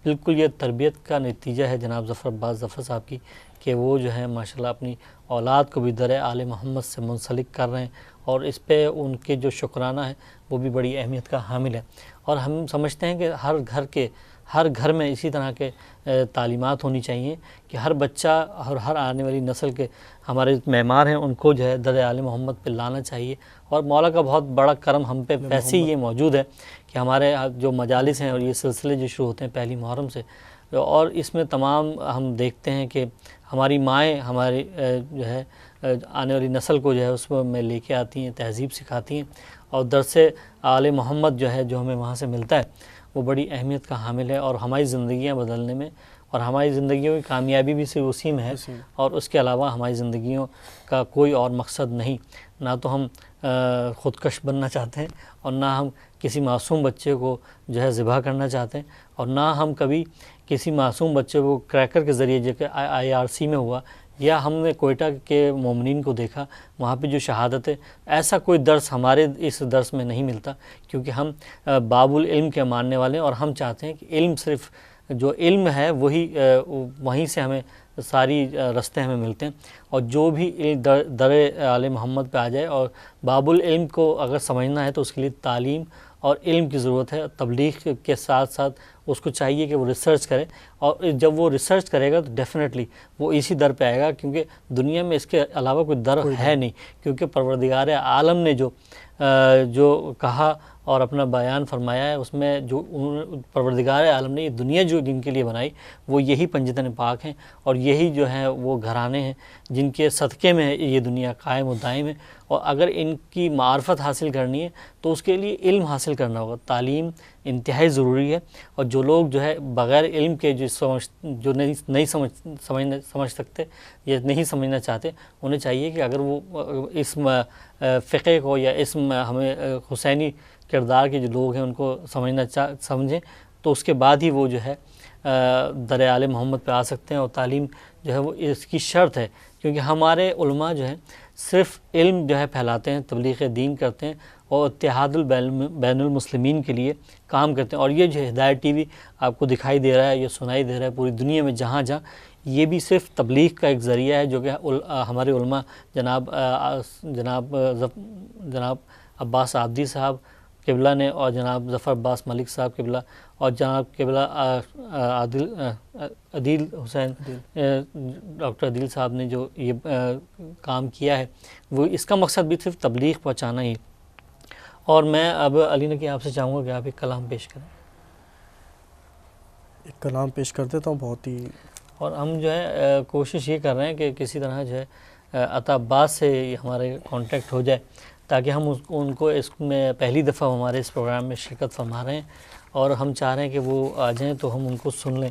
بالکل یہ تربیت کا نتیجہ ہے جناب ظفر عباس ظفر صاحب کی کہ وہ جو ہے ماشاءاللہ اپنی اولاد کو بھی در آل محمد سے منسلک کر رہے ہیں. اور اس پہ ان کے جو شکرانہ ہے وہ بھی بڑی اہمیت کا حامل ہے. اور ہم سمجھتے ہیں کہ ہر گھر میں اسی طرح کے تعلیمات ہونی چاہیے کہ ہر بچہ اور ہر آنے والی نسل کے ہمارے معمار ہیں ان کو جو ہے در آل محمد پہ لانا چاہیے. اور مولا کا بہت بڑا کرم ہم پہ ویسے ہی یہ موجود ہے کہ ہمارے جو مجالس ہیں اور یہ سلسلے جو شروع ہوتے ہیں پہلی محرم سے، اور اس میں تمام ہم دیکھتے ہیں کہ ہماری مائیں ہماری جو ہے آنے والی نسل کو جو ہے اس میں لے کے آتی ہیں، تہذیب سکھاتی ہیں. اور درس آل محمد جو ہے جو ہمیں وہاں سے ملتا ہے وہ بڑی اہمیت کا حامل ہے. اور ہماری زندگیاں بدلنے میں اور ہماری زندگیوں کی کامیابی بھی صرف اسی میں ہے، اور اس کے علاوہ ہماری زندگیوں کا کوئی اور مقصد نہیں. نہ تو ہم خودکش بننا چاہتے ہیں، اور نہ ہم کسی معصوم بچے کو جو ہے ذبح کرنا چاہتے ہیں، اور نہ ہم کبھی کسی معصوم بچے کو کریکر کے ذریعے جو کہ IRC میں ہوا، یا ہم نے کوئٹہ کے مومنین کو دیکھا وہاں پہ جو شہادت ہے، ایسا کوئی درس ہمارے اس درس میں نہیں ملتا. کیونکہ ہم باب العلم کے ماننے والے ہیں، اور ہم چاہتے ہیں کہ علم صرف جو علم ہے وہیں سے ہمیں ساری رستے ہمیں ملتے ہیں. اور جو بھی در آل محمد پہ آ جائے اور باب العلم کو اگر سمجھنا ہے تو اس کے لیے تعلیم اور علم کی ضرورت ہے. تبلیغ کے ساتھ ساتھ اس کو چاہیے کہ وہ ریسرچ کرے، اور جب وہ ریسرچ کرے گا تو ڈیفینیٹلی وہ اسی در پہ آئے گا، کیونکہ دنیا میں اس کے علاوہ کوئی در ہے نہیں. کیونکہ پروردگار عالم نے جو کہا اور اپنا بیان فرمایا ہے، اس میں جو پروردگار عالم نے یہ دنیا جو جن کے لیے بنائی وہ یہی پنجتن پاک ہیں، اور یہی جو ہیں وہ گھرانے ہیں جن کے صدقے میں یہ دنیا قائم و دائم ہے. اور اگر ان کی معرفت حاصل کرنی ہے تو اس کے لیے علم حاصل کرنا ہوگا. تعلیم انتہائی ضروری ہے. اور جو لوگ جو ہے بغیر علم کے جو نہیں سمجھ سکتے یا نہیں سمجھنا چاہتے، انہیں چاہیے کہ اگر وہ اس فقہ کو یا اس ہمیں حسینی کردار کے جو لوگ ہیں ان کو سمجھیں تو اس کے بعد ہی وہ جو ہے در آل محمد پہ آ سکتے ہیں. اور تعلیم جو ہے وہ اس کی شرط ہے، کیونکہ ہمارے علماء جو ہیں صرف علم جو ہے پھیلاتے ہیں، تبلیغ دین کرتے ہیں، اور اتحاد بین المسلمین کے لیے کام کرتے ہیں. اور یہ جو ہدایت ٹی وی آپ کو دکھائی دے رہا ہے، یہ سنائی دے رہا ہے پوری دنیا میں جہاں یہ بھی صرف تبلیغ کا ایک ذریعہ ہے جو کہ ہمارے علماء جناب عباس عابدی صاحب قبلہ نے، اور جناب ظفر عباس ملک صاحب قبلہ، اور جناب قبلہ عدیل حسین ڈاکٹر عدیل صاحب نے جو یہ کام کیا ہے، وہ اس کا مقصد بھی صرف تبلیغ پہنچانا ہی. اور میں اب علی نقی آپ سے چاہوں گا کہ آپ ایک کلام پیش کریں. ایک کلام پیش کر دیتا ہوں بہت ہی. اور ہم جو ہے کوشش یہ کر رہے ہیں کہ کسی طرح جو ہے عطا عباس سے ہمارے کانٹیکٹ ہو جائے، تاکہ ہم ان کو اس میں پہلی دفعہ ہمارے اس پروگرام میں شرکت فرما رہے ہیں، اور ہم چاہ رہے ہیں کہ وہ آ جائیں تو ہم ان کو سن لیں.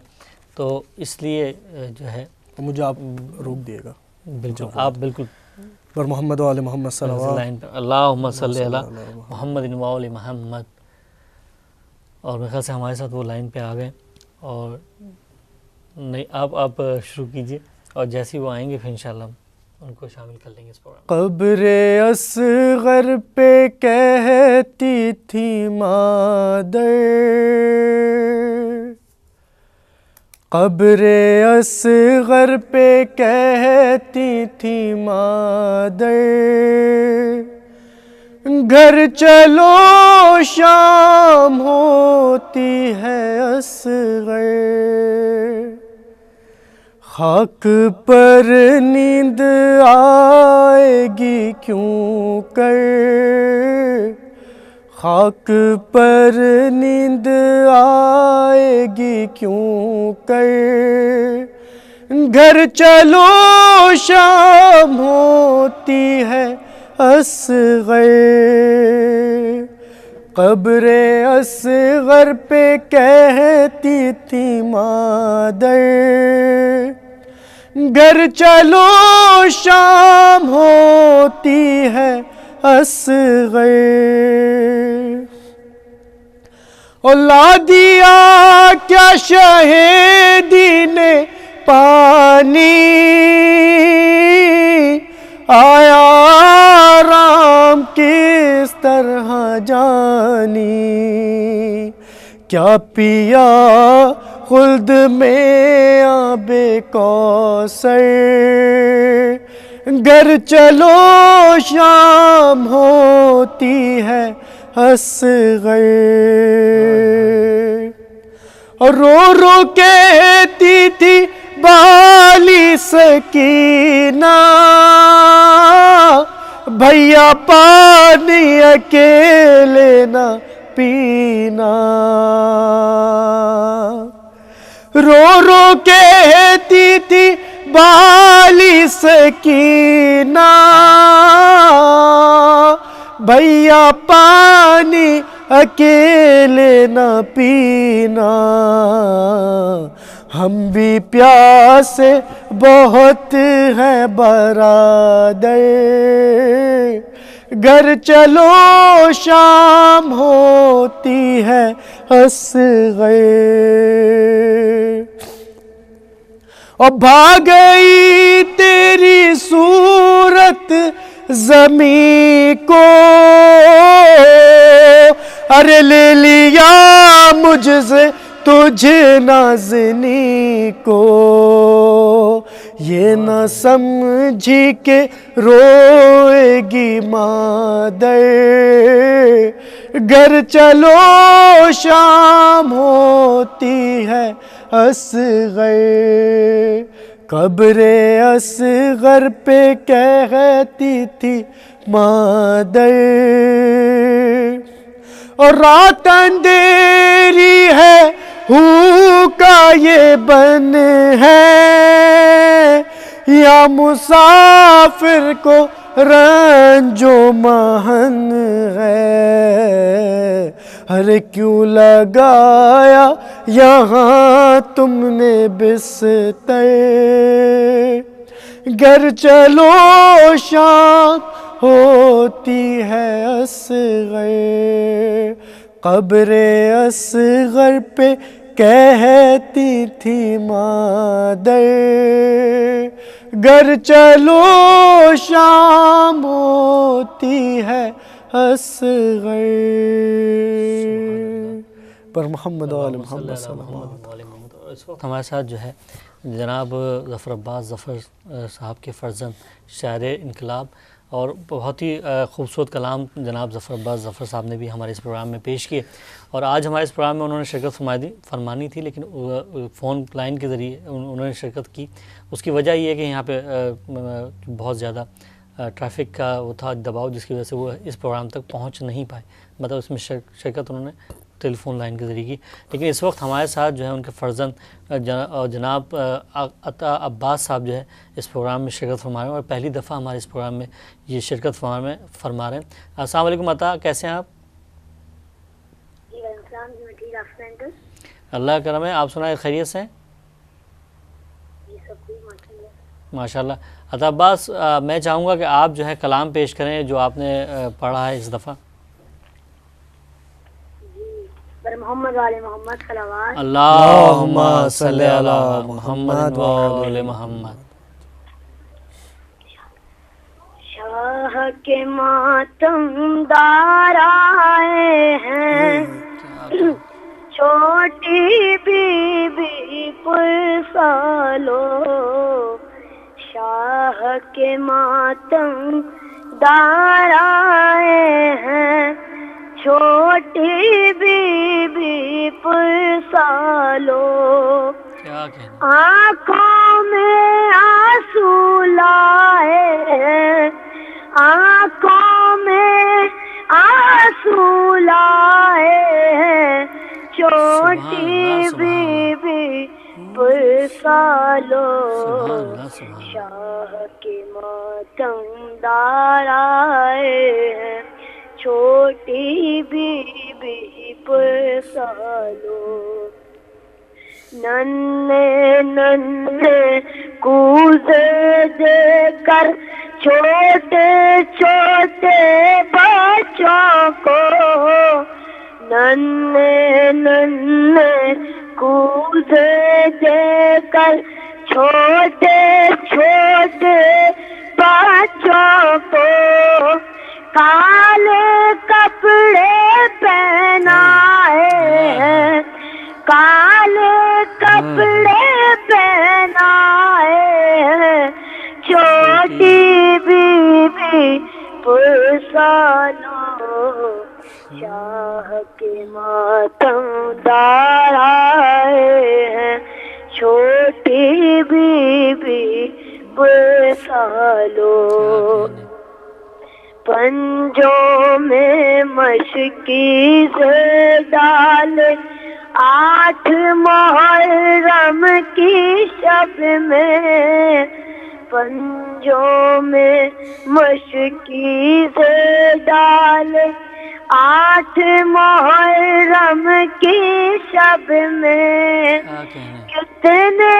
تو اس لیے جو ہے مجھے آپ روک دیے گا. بالکل آپ بالکل بر محمد و آل محمد صلی اللہ اللہم صلی علی محمد و آل محمد. اور میرے خیال سے ہمارے ساتھ وہ لائن پہ آ گئے، اور نہیں آپ شروع کیجئے، اور جیسے ہی وہ آئیں گے پھر انشاءاللہ ہم ان کو شامل کر لیں گے اس پروگرام میں۔ قبر اصغر پہ کہتی تھی مادر، قبر اصغر پہ کہتی تھی مادر، گھر چلو شام ہوتی ہے اصغر، خاک پر نیند آئے گی کیوں کر، خاک پر نیند آئے گی کیوں کر، گھر چلو شام ہوتی ہے اصغر، قبر اصغر پہ کہتی تھی مادر، گھر چلو شام ہوتی ہے اصغر، اولادیا کیا شہیدی نے پانی، آیا آرام کس طرح جانی، کیا پیا خلد میں آب کوثر، گھر چلو شام ہوتی ہے اصغر، اور رو رو کہتی تھی بالی سکینہ، بھیا پانی اکیلے نہ پینا، رو رو کہتی تھی بالی سکینہ، بھیا پانی اکیلے نہ پینا، ہم بھی پیاسے بہت ہیں برادر، گھر چلو شام ہوتی ہے اصغر، اور بھاگ گئی تیری صورت زمین کو، ارے لے لیا مجھ سے تجھ نازنی کو، یہ نہ سمجھی کہ روئے گی مادر، گھر چلو شام ہوتی ہے اصغر، قبر اصغر پہ کہتی تھی مادر، اور رات اندھیری ہے ہو کا یہ بن ہے، یا مسافر کو رنج و محن ہے، ارے کیوں لگایا یہاں تم نے بستر، گھر چلو شام ہوتی ہے اصغر، قبر اصغر پہ کہتی تھی مادر، گھر چلو شام ہوتی ہے اصغر، پر محمد و آل محمد صلی اللہ علیہ وسلم۔ اس وقت ہمارے ساتھ جو ہے جناب ظفر عباس ظفر صاحب کے فرزند شاعر انقلاب، اور بہت ہی خوبصورت کلام جناب ظفر عباس ظفر صاحب نے بھی ہمارے اس پروگرام میں پیش کیے، اور آج ہمارے اس پروگرام میں انہوں نے شرکت فرمانی تھی، لیکن فون لائن کے ذریعے انہوں نے شرکت کی۔ اس کی وجہ یہ ہے کہ یہاں پہ بہت زیادہ ٹریفک کا وہ تھا دباؤ، جس کی وجہ سے وہ اس پروگرام تک پہنچ نہیں پائے، مطلب اس میں شرکت انہوں نے ٹیلی فون لائن کے ذریعے کی۔ لیکن اس وقت ہمارے ساتھ جو ہے ان کے فرزند جناب عطا عباس صاحب جو ہے اس پروگرام میں شرکت فرما رہے ہیں، اور پہلی دفعہ ہمارے اس پروگرام میں یہ شرکت فرما رہے ہیں۔ السلام علیکم عطا، کیسے ہیں آپ؟ جی وعلیکم السلام، جی میں ٹھیک، آپ سنائیں؟ اللہ کا کرم ہے، آپ سنائیں خیریت سے ہیں؟ جی سب ٹھیک ماشاء اللہ۔ ماشاء اللہ۔ عطا عباس، میں چاہوں گا کہ آپ جو ہے کلام پیش کریں جو آپ نے پڑھا ہے اس دفعہ۔ پر محمد والے محمد صلوات. اللہم صلی علی محمد و آل محمد. شاہ کے ماتم دار آئے ہیں، چھوٹی بی بی پرسالو. شاہ کے ماتم دار آئے ہیں، چھوٹی بی بی پرسالو. کیا کہنا. آنکھوں میں آنسو لائے ہیں، آنکھوں میں آنسو لائے ہیں، چھوٹی بی بی پرسالو. شاہ کے ماتم دار آئے ہیں، چھوٹی بی بی پرسالو. ننھے ننھے کوزے دے کر چھوٹے چھوٹے بچوں کو، ننھے ننھے کوزے دے کر چھوٹے چھوٹے بچوں کو، کالے کپڑے پہنائے ہیں، کالے کپڑے پہنائے ہیں، چھوٹی بی بی پرسالو. شاہ کے ماتم دار آئے ہیں، چھوٹی بی بی پرسالو. پنجوں میں مشکی سے ڈالے 8 محرم کی شب میں، پنجوں میں مشکی سے ڈالے 8 محرم کی شب میں، کتنے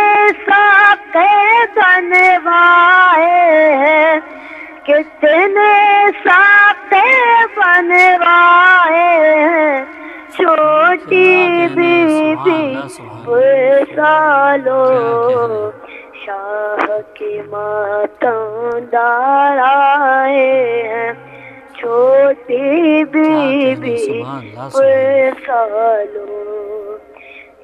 ساقے بنوائے ہیں، کتنے ساقے بنوائے ہیں، چھوٹی بی بی پرسالو. شاہ کے ماتم دار آئے ہیں، چھوٹی بی بی پرسالو.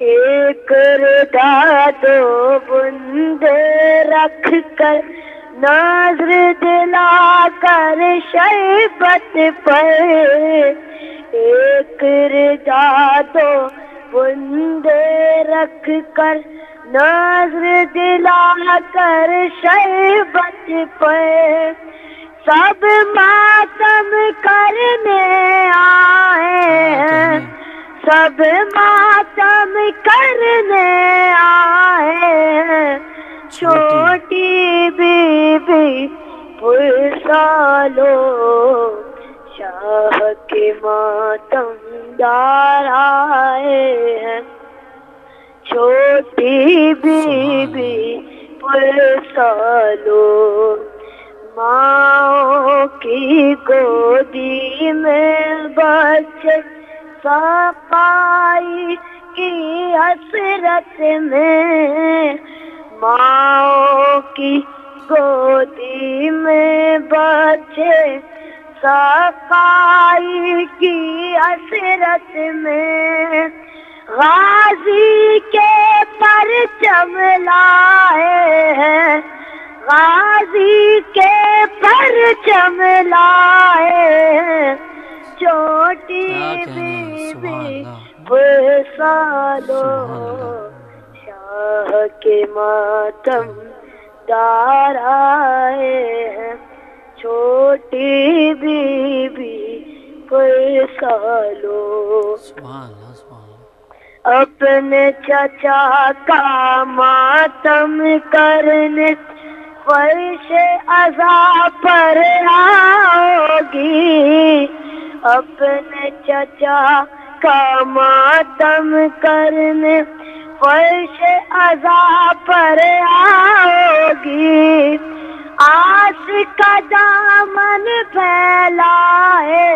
ایک ردا 2 بندے رکھ کر نظر دلا کر شربت پر، ایک ردا 2 بندے رکھ کر نظر دلا کر شربت پر، سب ماتم کرنے آئے ہیں، سب ماتم کرنے آئے ہیں، چھوٹی بی بی پرسالو. شاہ کے ماتم دار آئے ہیں، چھوٹی بی بی پرسالو. ماں کی گودی میں بچے صفائی کی حسرت میں، ماں کی گودی میں بچے صفائی کی حسرت میں، غازی کے پرچم لائے ہیں، غازی کے پرچم لائے ہیں، چھوٹی بی بی پرسالو. شاہ کے ماتم دار آئے ہیں، چھوٹی بی بی پرسالو. اپنے چچا کا ماتم کرنے فرش عزا پر آؤ گی، اپنے چچا کا ماتم کرنے فرش عزا پر آؤ گی، آس کا دامن پھیلائے،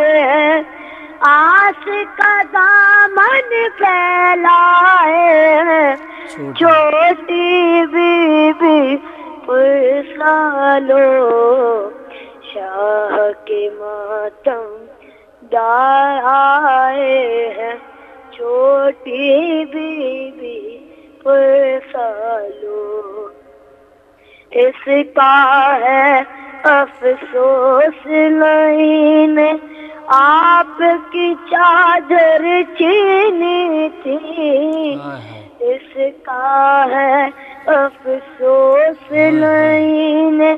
آس کا دامن پھیلائے چھوٹی بی بی پرسالو شاہ کے ماتم دار آئے ہیں چھوٹی بی بی پرسالو اس کا ہے افسوس نہیں نے آپ کی چادر چینی تھی اس کا ہے افسوس نہیں نے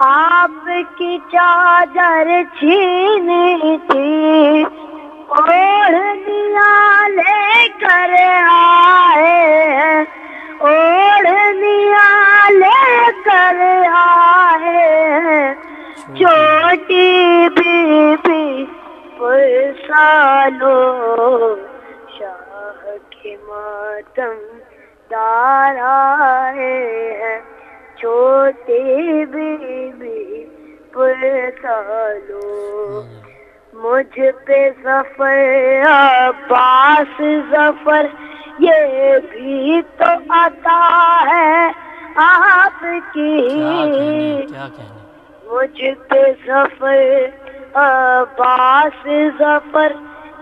آپ کی چادر چھینی تھی اوڑھنیاں لے کر آئے اوڑھنیاں لے کر آئے چھوٹی بی بی پرسالو شاہ کے ماتم دار آئے ہیں چھوٹی بی بی پرسالو مجھ پہ ظفر عباس ظفر یہ بھی تو عطا ہے آپ کی مجھ پہ ظفر عباس ظفر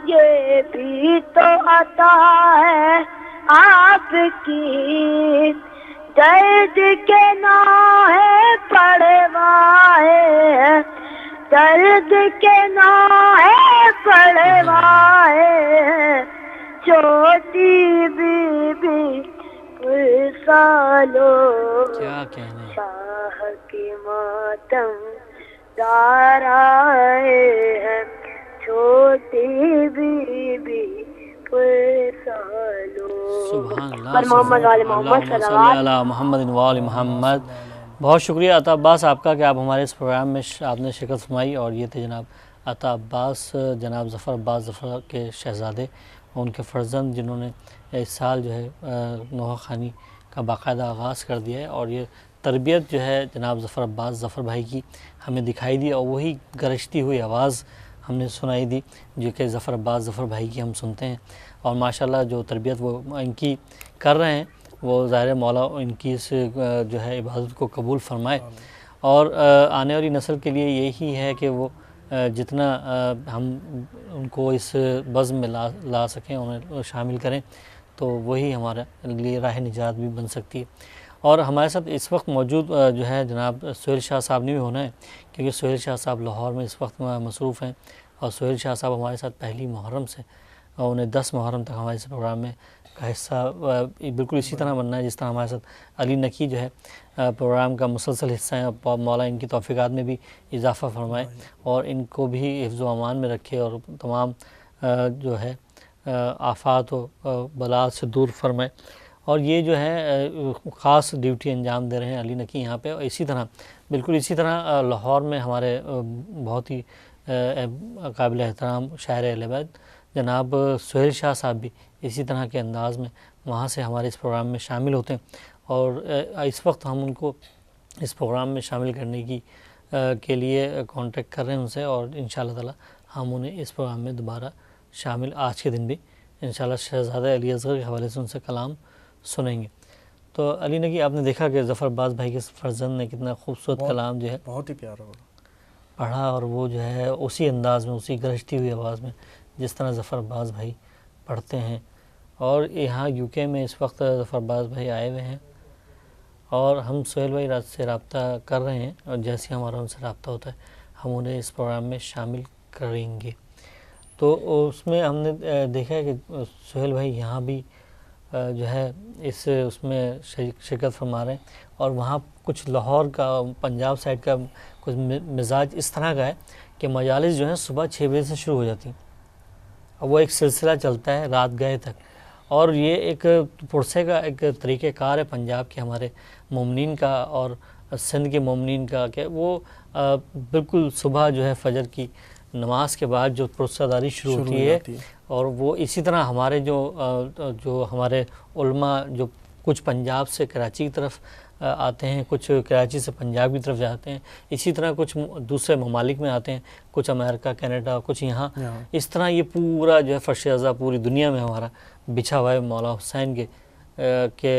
یہ بھی تو عطا ہے آپ کی درد کے نوحے پڑھوائے درد کے نوحے پڑھوائے چھوٹی بی بی پرسالو شاہ کے ماتم دار آئے ہیں چھوٹی بی بی پرسالو پر محمد وآل محمد صلی اللہ محمد وآل محمد. بہت شکریہ عطا عباس آپ کا کہ آپ ہمارے اس پروگرام میں آپ نے شرکت فرمائی. اور یہ تھے جناب عطا عباس جناب ظفر عباس ظفر کے شہزادے اور ان کے فرزند جنہوں نے اس سال جو ہے نوحہ خوانی کا باقاعدہ آغاز کر دیا ہے. اور یہ تربیت جو ہے جناب ظفر عباس ظفر بھائی کی ہمیں دکھائی دی اور وہی گرجتی ہوئی آواز ہم نے سنائی دی جو کہ ظفر عباس ظفر بھائی کی ہم سنتے ہیں. اور ماشاءاللہ جو تربیت وہ ان کی کر رہے ہیں وہ ظاہر مولا ان کی اس جو ہے عبادت کو قبول فرمائے. اور آنے والی نسل کے لیے یہی ہے کہ وہ جتنا ہم ان کو اس بزم میں لا سکیں انہیں شامل کریں تو وہی ہمارے لیے راہ نجات بھی بن سکتی ہے. اور ہمارے ساتھ اس وقت موجود جو ہے جناب سہیل شاہ صاحب نے بھی ہونا ہے کیونکہ سہیل شاہ صاحب لاہور میں اس وقت مصروف ہیں. اور سہیل شاہ صاحب ہمارے ساتھ پہلی محرم سے اور انہیں 10 محرم تک ہمارے اس پروگرام میں کا حصہ بالکل اسی طرح بننا ہے جس طرح ہمارے ساتھ علی نقی جو ہے پروگرام کا مسلسل حصہ ہیں. اور مولا ان کی توفیقات میں بھی اضافہ فرمائے اور ان کو بھی حفظ و امان میں رکھے اور تمام جو ہے آفات و بلات سے دور فرمائے. اور یہ جو ہے خاص ڈیوٹی انجام دے رہے ہیں علی نقی یہاں پہ. اور اسی طرح بالکل اسی طرح لاہور میں ہمارے بہت ہی قابل احترام شاعر اہل بیت جناب سہیل شاہ صاحب بھی اسی طرح کے انداز میں وہاں سے ہمارے اس پروگرام میں شامل ہوتے ہیں. اور اس وقت ہم ان کو اس پروگرام میں شامل کرنے کے لیے کانٹیکٹ کر رہے ہیں ان سے اور انشاءاللہ تعالی ہم انہیں اس پروگرام میں دوبارہ شامل آج کے دن بھی انشاءاللہ شہزادہ علی اصغر کے حوالے سے ان سے کلام سنیں گے. تو علی نقی آپ نے دیکھا کہ ظفر عباس بھائی کے فرزند نے کتنا خوبصورت کلام جو ہے بہت ہی پیارا پڑھا اور وہ جو ہے اسی انداز میں اسی گرجتی ہوئی آواز میں جس طرح ظفر عباس بھائی پڑھتے ہیں. اور یہاں یو کے میں اس وقت ظفر عباس بھائی آئے ہوئے ہیں اور ہم سہیل بھائی سے رابطہ کر رہے ہیں اور جیسے ہمارا ان سے رابطہ ہوتا ہے ہم انہیں اس پروگرام میں شامل کریں گے. تو اس میں ہم نے دیکھا ہے کہ سہیل بھائی یہاں بھی جو ہے اس میں شرکت فرما رہے ہیں. اور وہاں کچھ لاہور کا پنجاب سائڈ کا کچھ مزاج اس طرح کا ہے کہ مجالس جو ہیں صبح 6 بجے سے شروع ہو جاتی ہیں اور وہ ایک سلسلہ چلتا ہے رات گئے تک. اور یہ ایک پرسے کا ایک طریقہ کار ہے پنجاب کے ہمارے مومنین کا اور سندھ کے مومنین کا کہ وہ بالکل صبح جو ہے فجر کی نماز کے بعد جو پرسہ داری شروع ہوتی ہے اور وہ اسی طرح ہمارے جو ہمارے علماء جو کچھ پنجاب سے کراچی کی طرف آتے ہیں، کچھ کراچی سے پنجاب کی طرف جاتے ہیں، اسی طرح کچھ دوسرے ممالک میں آتے ہیں، کچھ امریکہ، کینیڈا، کچھ یہاں. اس طرح یہ پورا جو ہے فرش ازا پوری دنیا میں ہمارا بچھا ہوا ہے مولا حسین کے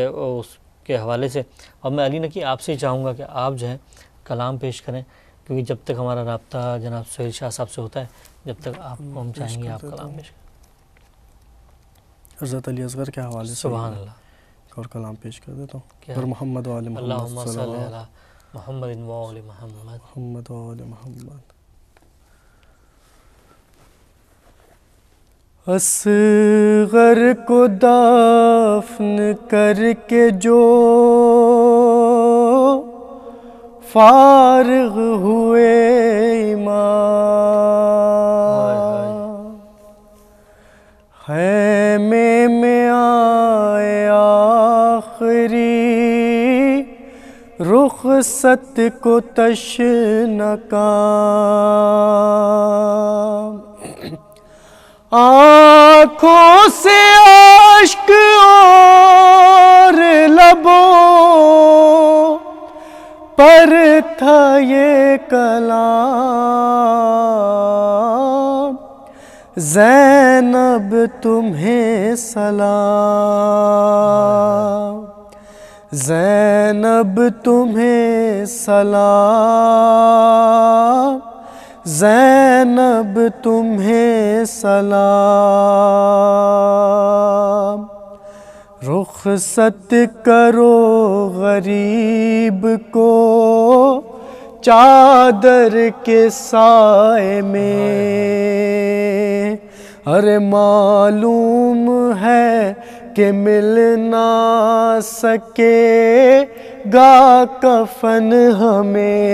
اس کے حوالے سے. اور میں علی نقی آپ سے ہی چاہوں گا کہ آپ جو ہے کلام پیش کریں، کیونکہ جب تک ہمارا رابطہ جناب سہیل شاہ صاحب سے ہوتا ہے، جب تک آپ کو ہم چاہیں گے آپ کلام پیش کریں. حضرت علی اصغر کے حوالے سے سبحان اللہ. اور کلام پیش کر دیتا ہوں. کیا پھر محمد و آل محمد اللہم صلی صلی اللہ علی محمد و آل محمد. محمد و آل محمد. اصغر کو دفن کر کے جو فارغ ہوئے امام، خیمے میں آئے آخری رخصت کو تشنہ کام، آنکھوں سے اشک اور لبوں پر تھا یہ کلام، زینب تمہیں سلام، زینب تمہیں سلام، زینب تمہیں سلام، رخصت کرو غریب کو چادر کے سائے میں، ارے معلوم ہے کہ مل نہ سکے گا کفن ہمیں،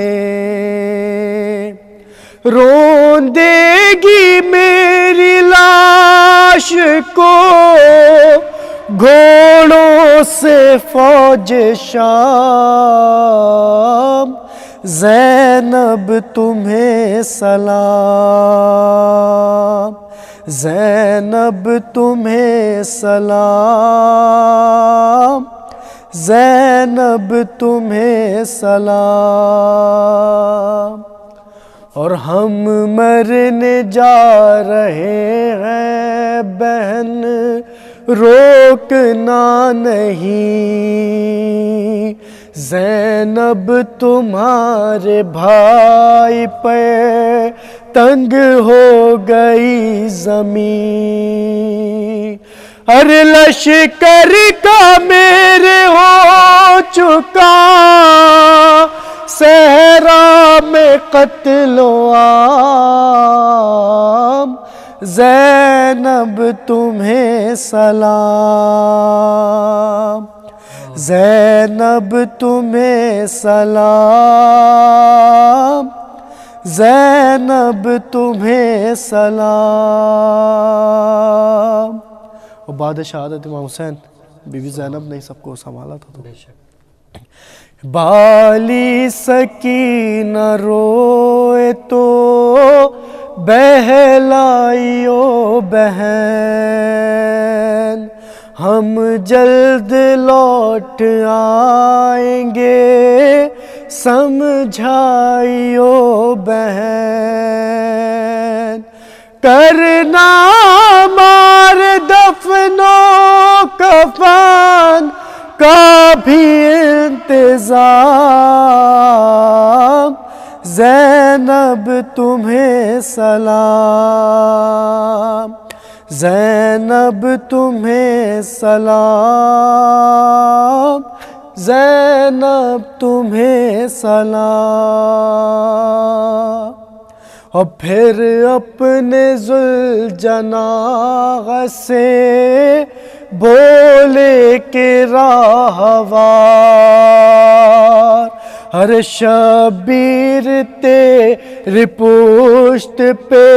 رون دے گی میری لاش کو گھوڑوں سے فوج شام، زینب تمہیں سلام، زینب تمہیں سلام، زینب تمہیں سلام. اور ہم مرنے جا رہے ہیں بہن، روکنا نہیں، زینب تمہارے بھائی پہ تنگ ہو گئی زمین، ارے لشکر کا میرے ہو چکا صحرا میں قتل و عام، زینب تمہیں سلام، زینب تمہیں سلام، زینب تمہیں سلام. اور بعد شہادت امام حسین بی بی زینب نے سب کو سنبھالا تھا. تو بے شک بالی سکینہ روئے تو بہلائیو بہن، ہم جلد لوٹ آئیں گے سمجھائیو بہن، کرنا مار دفن و کفن کا بھی انتظام، زینب تمہیں سلام، زینب تمہیں سلام، زینب تمہیں سلام. اور پھر اپنے ذوالجناح سے بولے کہ راہوار، ہر شبیر تیری پشت پہ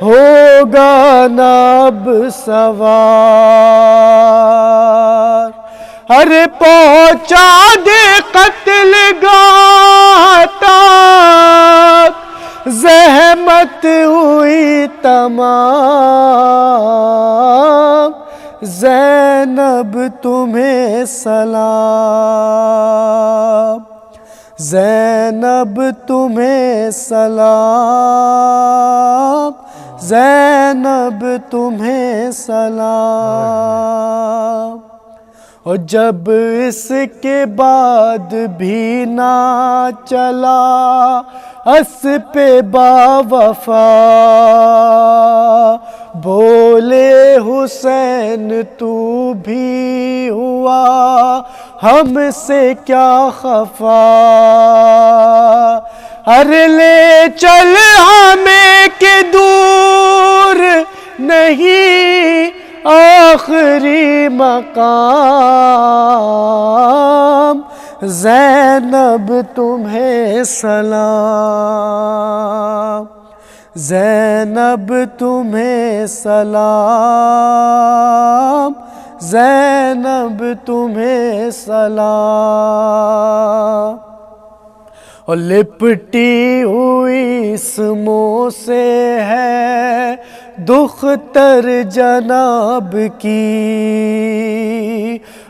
ہوگا ناب سوار، ارے پہنچا دے قتل گاہ تک زحمت ہوئی تمام، زینب زینب تمہیں سلام، زینب تمہیں سلام، زینب تمہیں سلام۔ اور جب اس کے بعد بھی نہ چلا اسپِ با وفا، بولے حسین تو بھی ہوا ہم سے کیا خفا، ارے لے چل ہمیں کہ دور نہیں آخری مقام، زینب تمہیں سلام، زینب تمہیں سلام، زینب تمہیں سلام۔ اور لپٹی ہوئی اسموں سے ہے دختر جناب کی،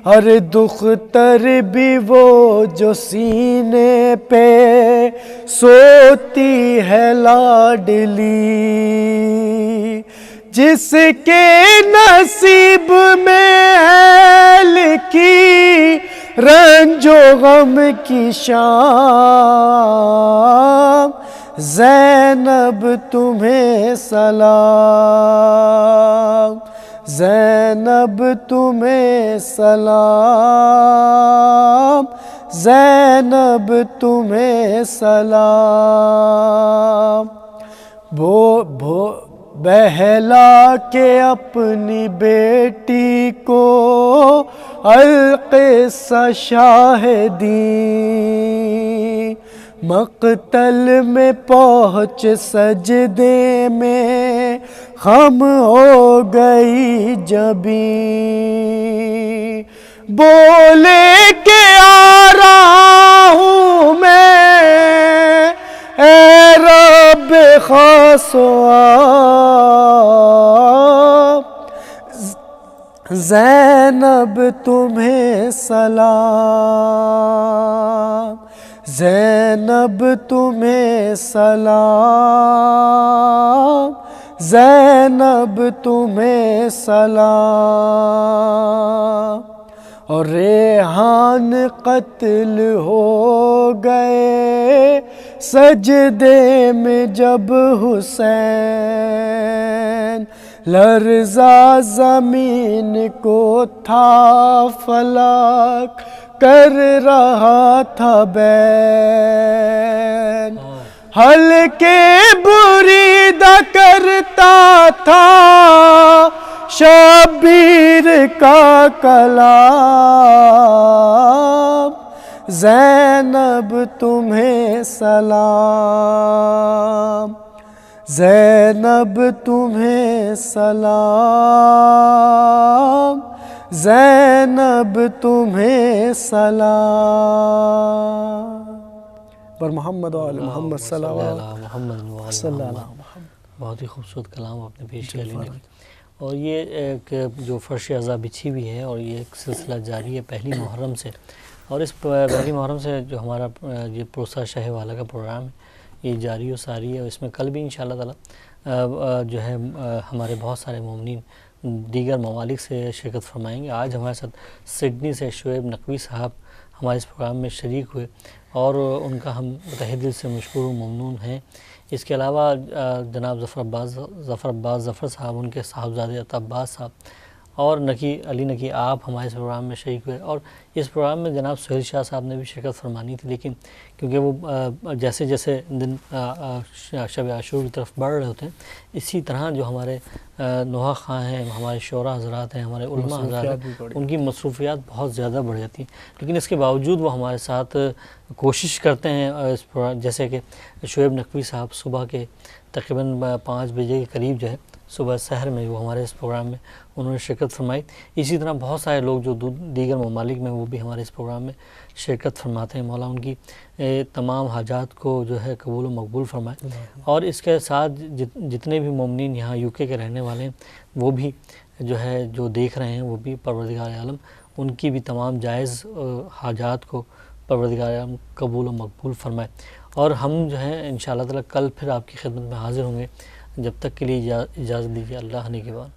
اور دختر بھی وہ جو سینے پہ سوتی ہے لاڈلی، جس کے نصیب میں ہے لکھی رنج و غم کی شام، زینب تمہیں سلام، زینب تمہیں سلام، زینب تمہیں سلام۔ بہلا کے اپنی بیٹی کو القصہ شاہدی، مقتل میں پہنچ سجدے میں خم ہو گئی جبیں، بولے کہ آ رہا ہوں میں اے رب خاص و عام، زینب تمہیں سلام، زینب تمہیں سلام، زینب تمہیں سلام۔ اور ریحان قتل ہو گئے سجدے میں جب حسین، لرزا زمین کو تھا فلک کر رہا تھا بین، ہلکے بریدہ کرتا تھا شبیر کا کلام، زینب تمہیں سلام، زینب تمہیں سلام، زینب تمہیں سلام۔ پر محمد و آل محمد صلی اللہ علیہ وسلم۔ بہت ہی خوبصورت کلام آپ نے پیش کیا لینے کی، اور یہ ایک جو فرش عزا بچھی ہوئی ہے اور یہ ایک سلسلہ جاری ہے پہلی محرم سے، اور اس پہلی محرم سے جو ہمارا یہ پروسہ شہ والا کا پروگرام ہے یہ جاری و ساری ہے، اور اس میں کل بھی انشاءاللہ تعالی جو ہے ہمارے بہت سارے مومنین دیگر ممالک سے شرکت فرمائیں گے۔ آج ہمارے ساتھ سڈنی سے شعیب نقوی صاحب ہمارے اس پروگرام میں شریک ہوئے، اور ان کا ہم تہہ دل سے مشکور و ممنون ہیں۔ اس کے علاوہ جناب ظفر عباس ظفر صاحب، ان کے صاحبزادے عطا عباس صاحب، اور علی نقی آپ ہمارے اس پروگرام میں شریک ہوئے، اور اس پروگرام میں جناب سہیل شاہ صاحب نے بھی شرکت فرمانی تھی، لیکن کیونکہ وہ جیسے جیسے دن شب عاشور کی طرف بڑھ رہے ہوتے ہیں، اسی طرح جو ہمارے نوحہ خواں ہیں، ہمارے شعراء حضرات ہیں، ہمارے علماء حضرات ہیں، ان کی مصروفیات بہت زیادہ بڑھ جاتی ہیں، لیکن اس کے باوجود وہ ہمارے ساتھ کوشش کرتے ہیں۔ جیسے کہ شعیب نقوی صاحب صبح کے تقریباً 5 بجے کے قریب جو ہے صبح سحر میں وہ ہمارے اس پروگرام میں انہوں نے شرکت فرمائی۔ اسی طرح بہت سارے لوگ جو دیگر ممالک میں وہ بھی ہمارے اس پروگرام میں شرکت فرماتے ہیں۔ مولا ان کی تمام حاجات کو جو ہے قبول و مقبول فرمائے، اور اس کے ساتھ جتنے بھی مومنین یہاں UK کے رہنے والے ہیں وہ بھی جو ہے جو دیکھ رہے ہیں وہ بھی پروردگار عالم ان کی بھی تمام جائز حاجات کو پروردگار عالم قبول و مقبول فرمائے. اور ہم جو ہیں انشاءاللہ تعالی کل پھر آپ کی خدمت میں حاضر ہوں گے. جب تک کے لیے اجازت دیجیے. اللہ نگہبان.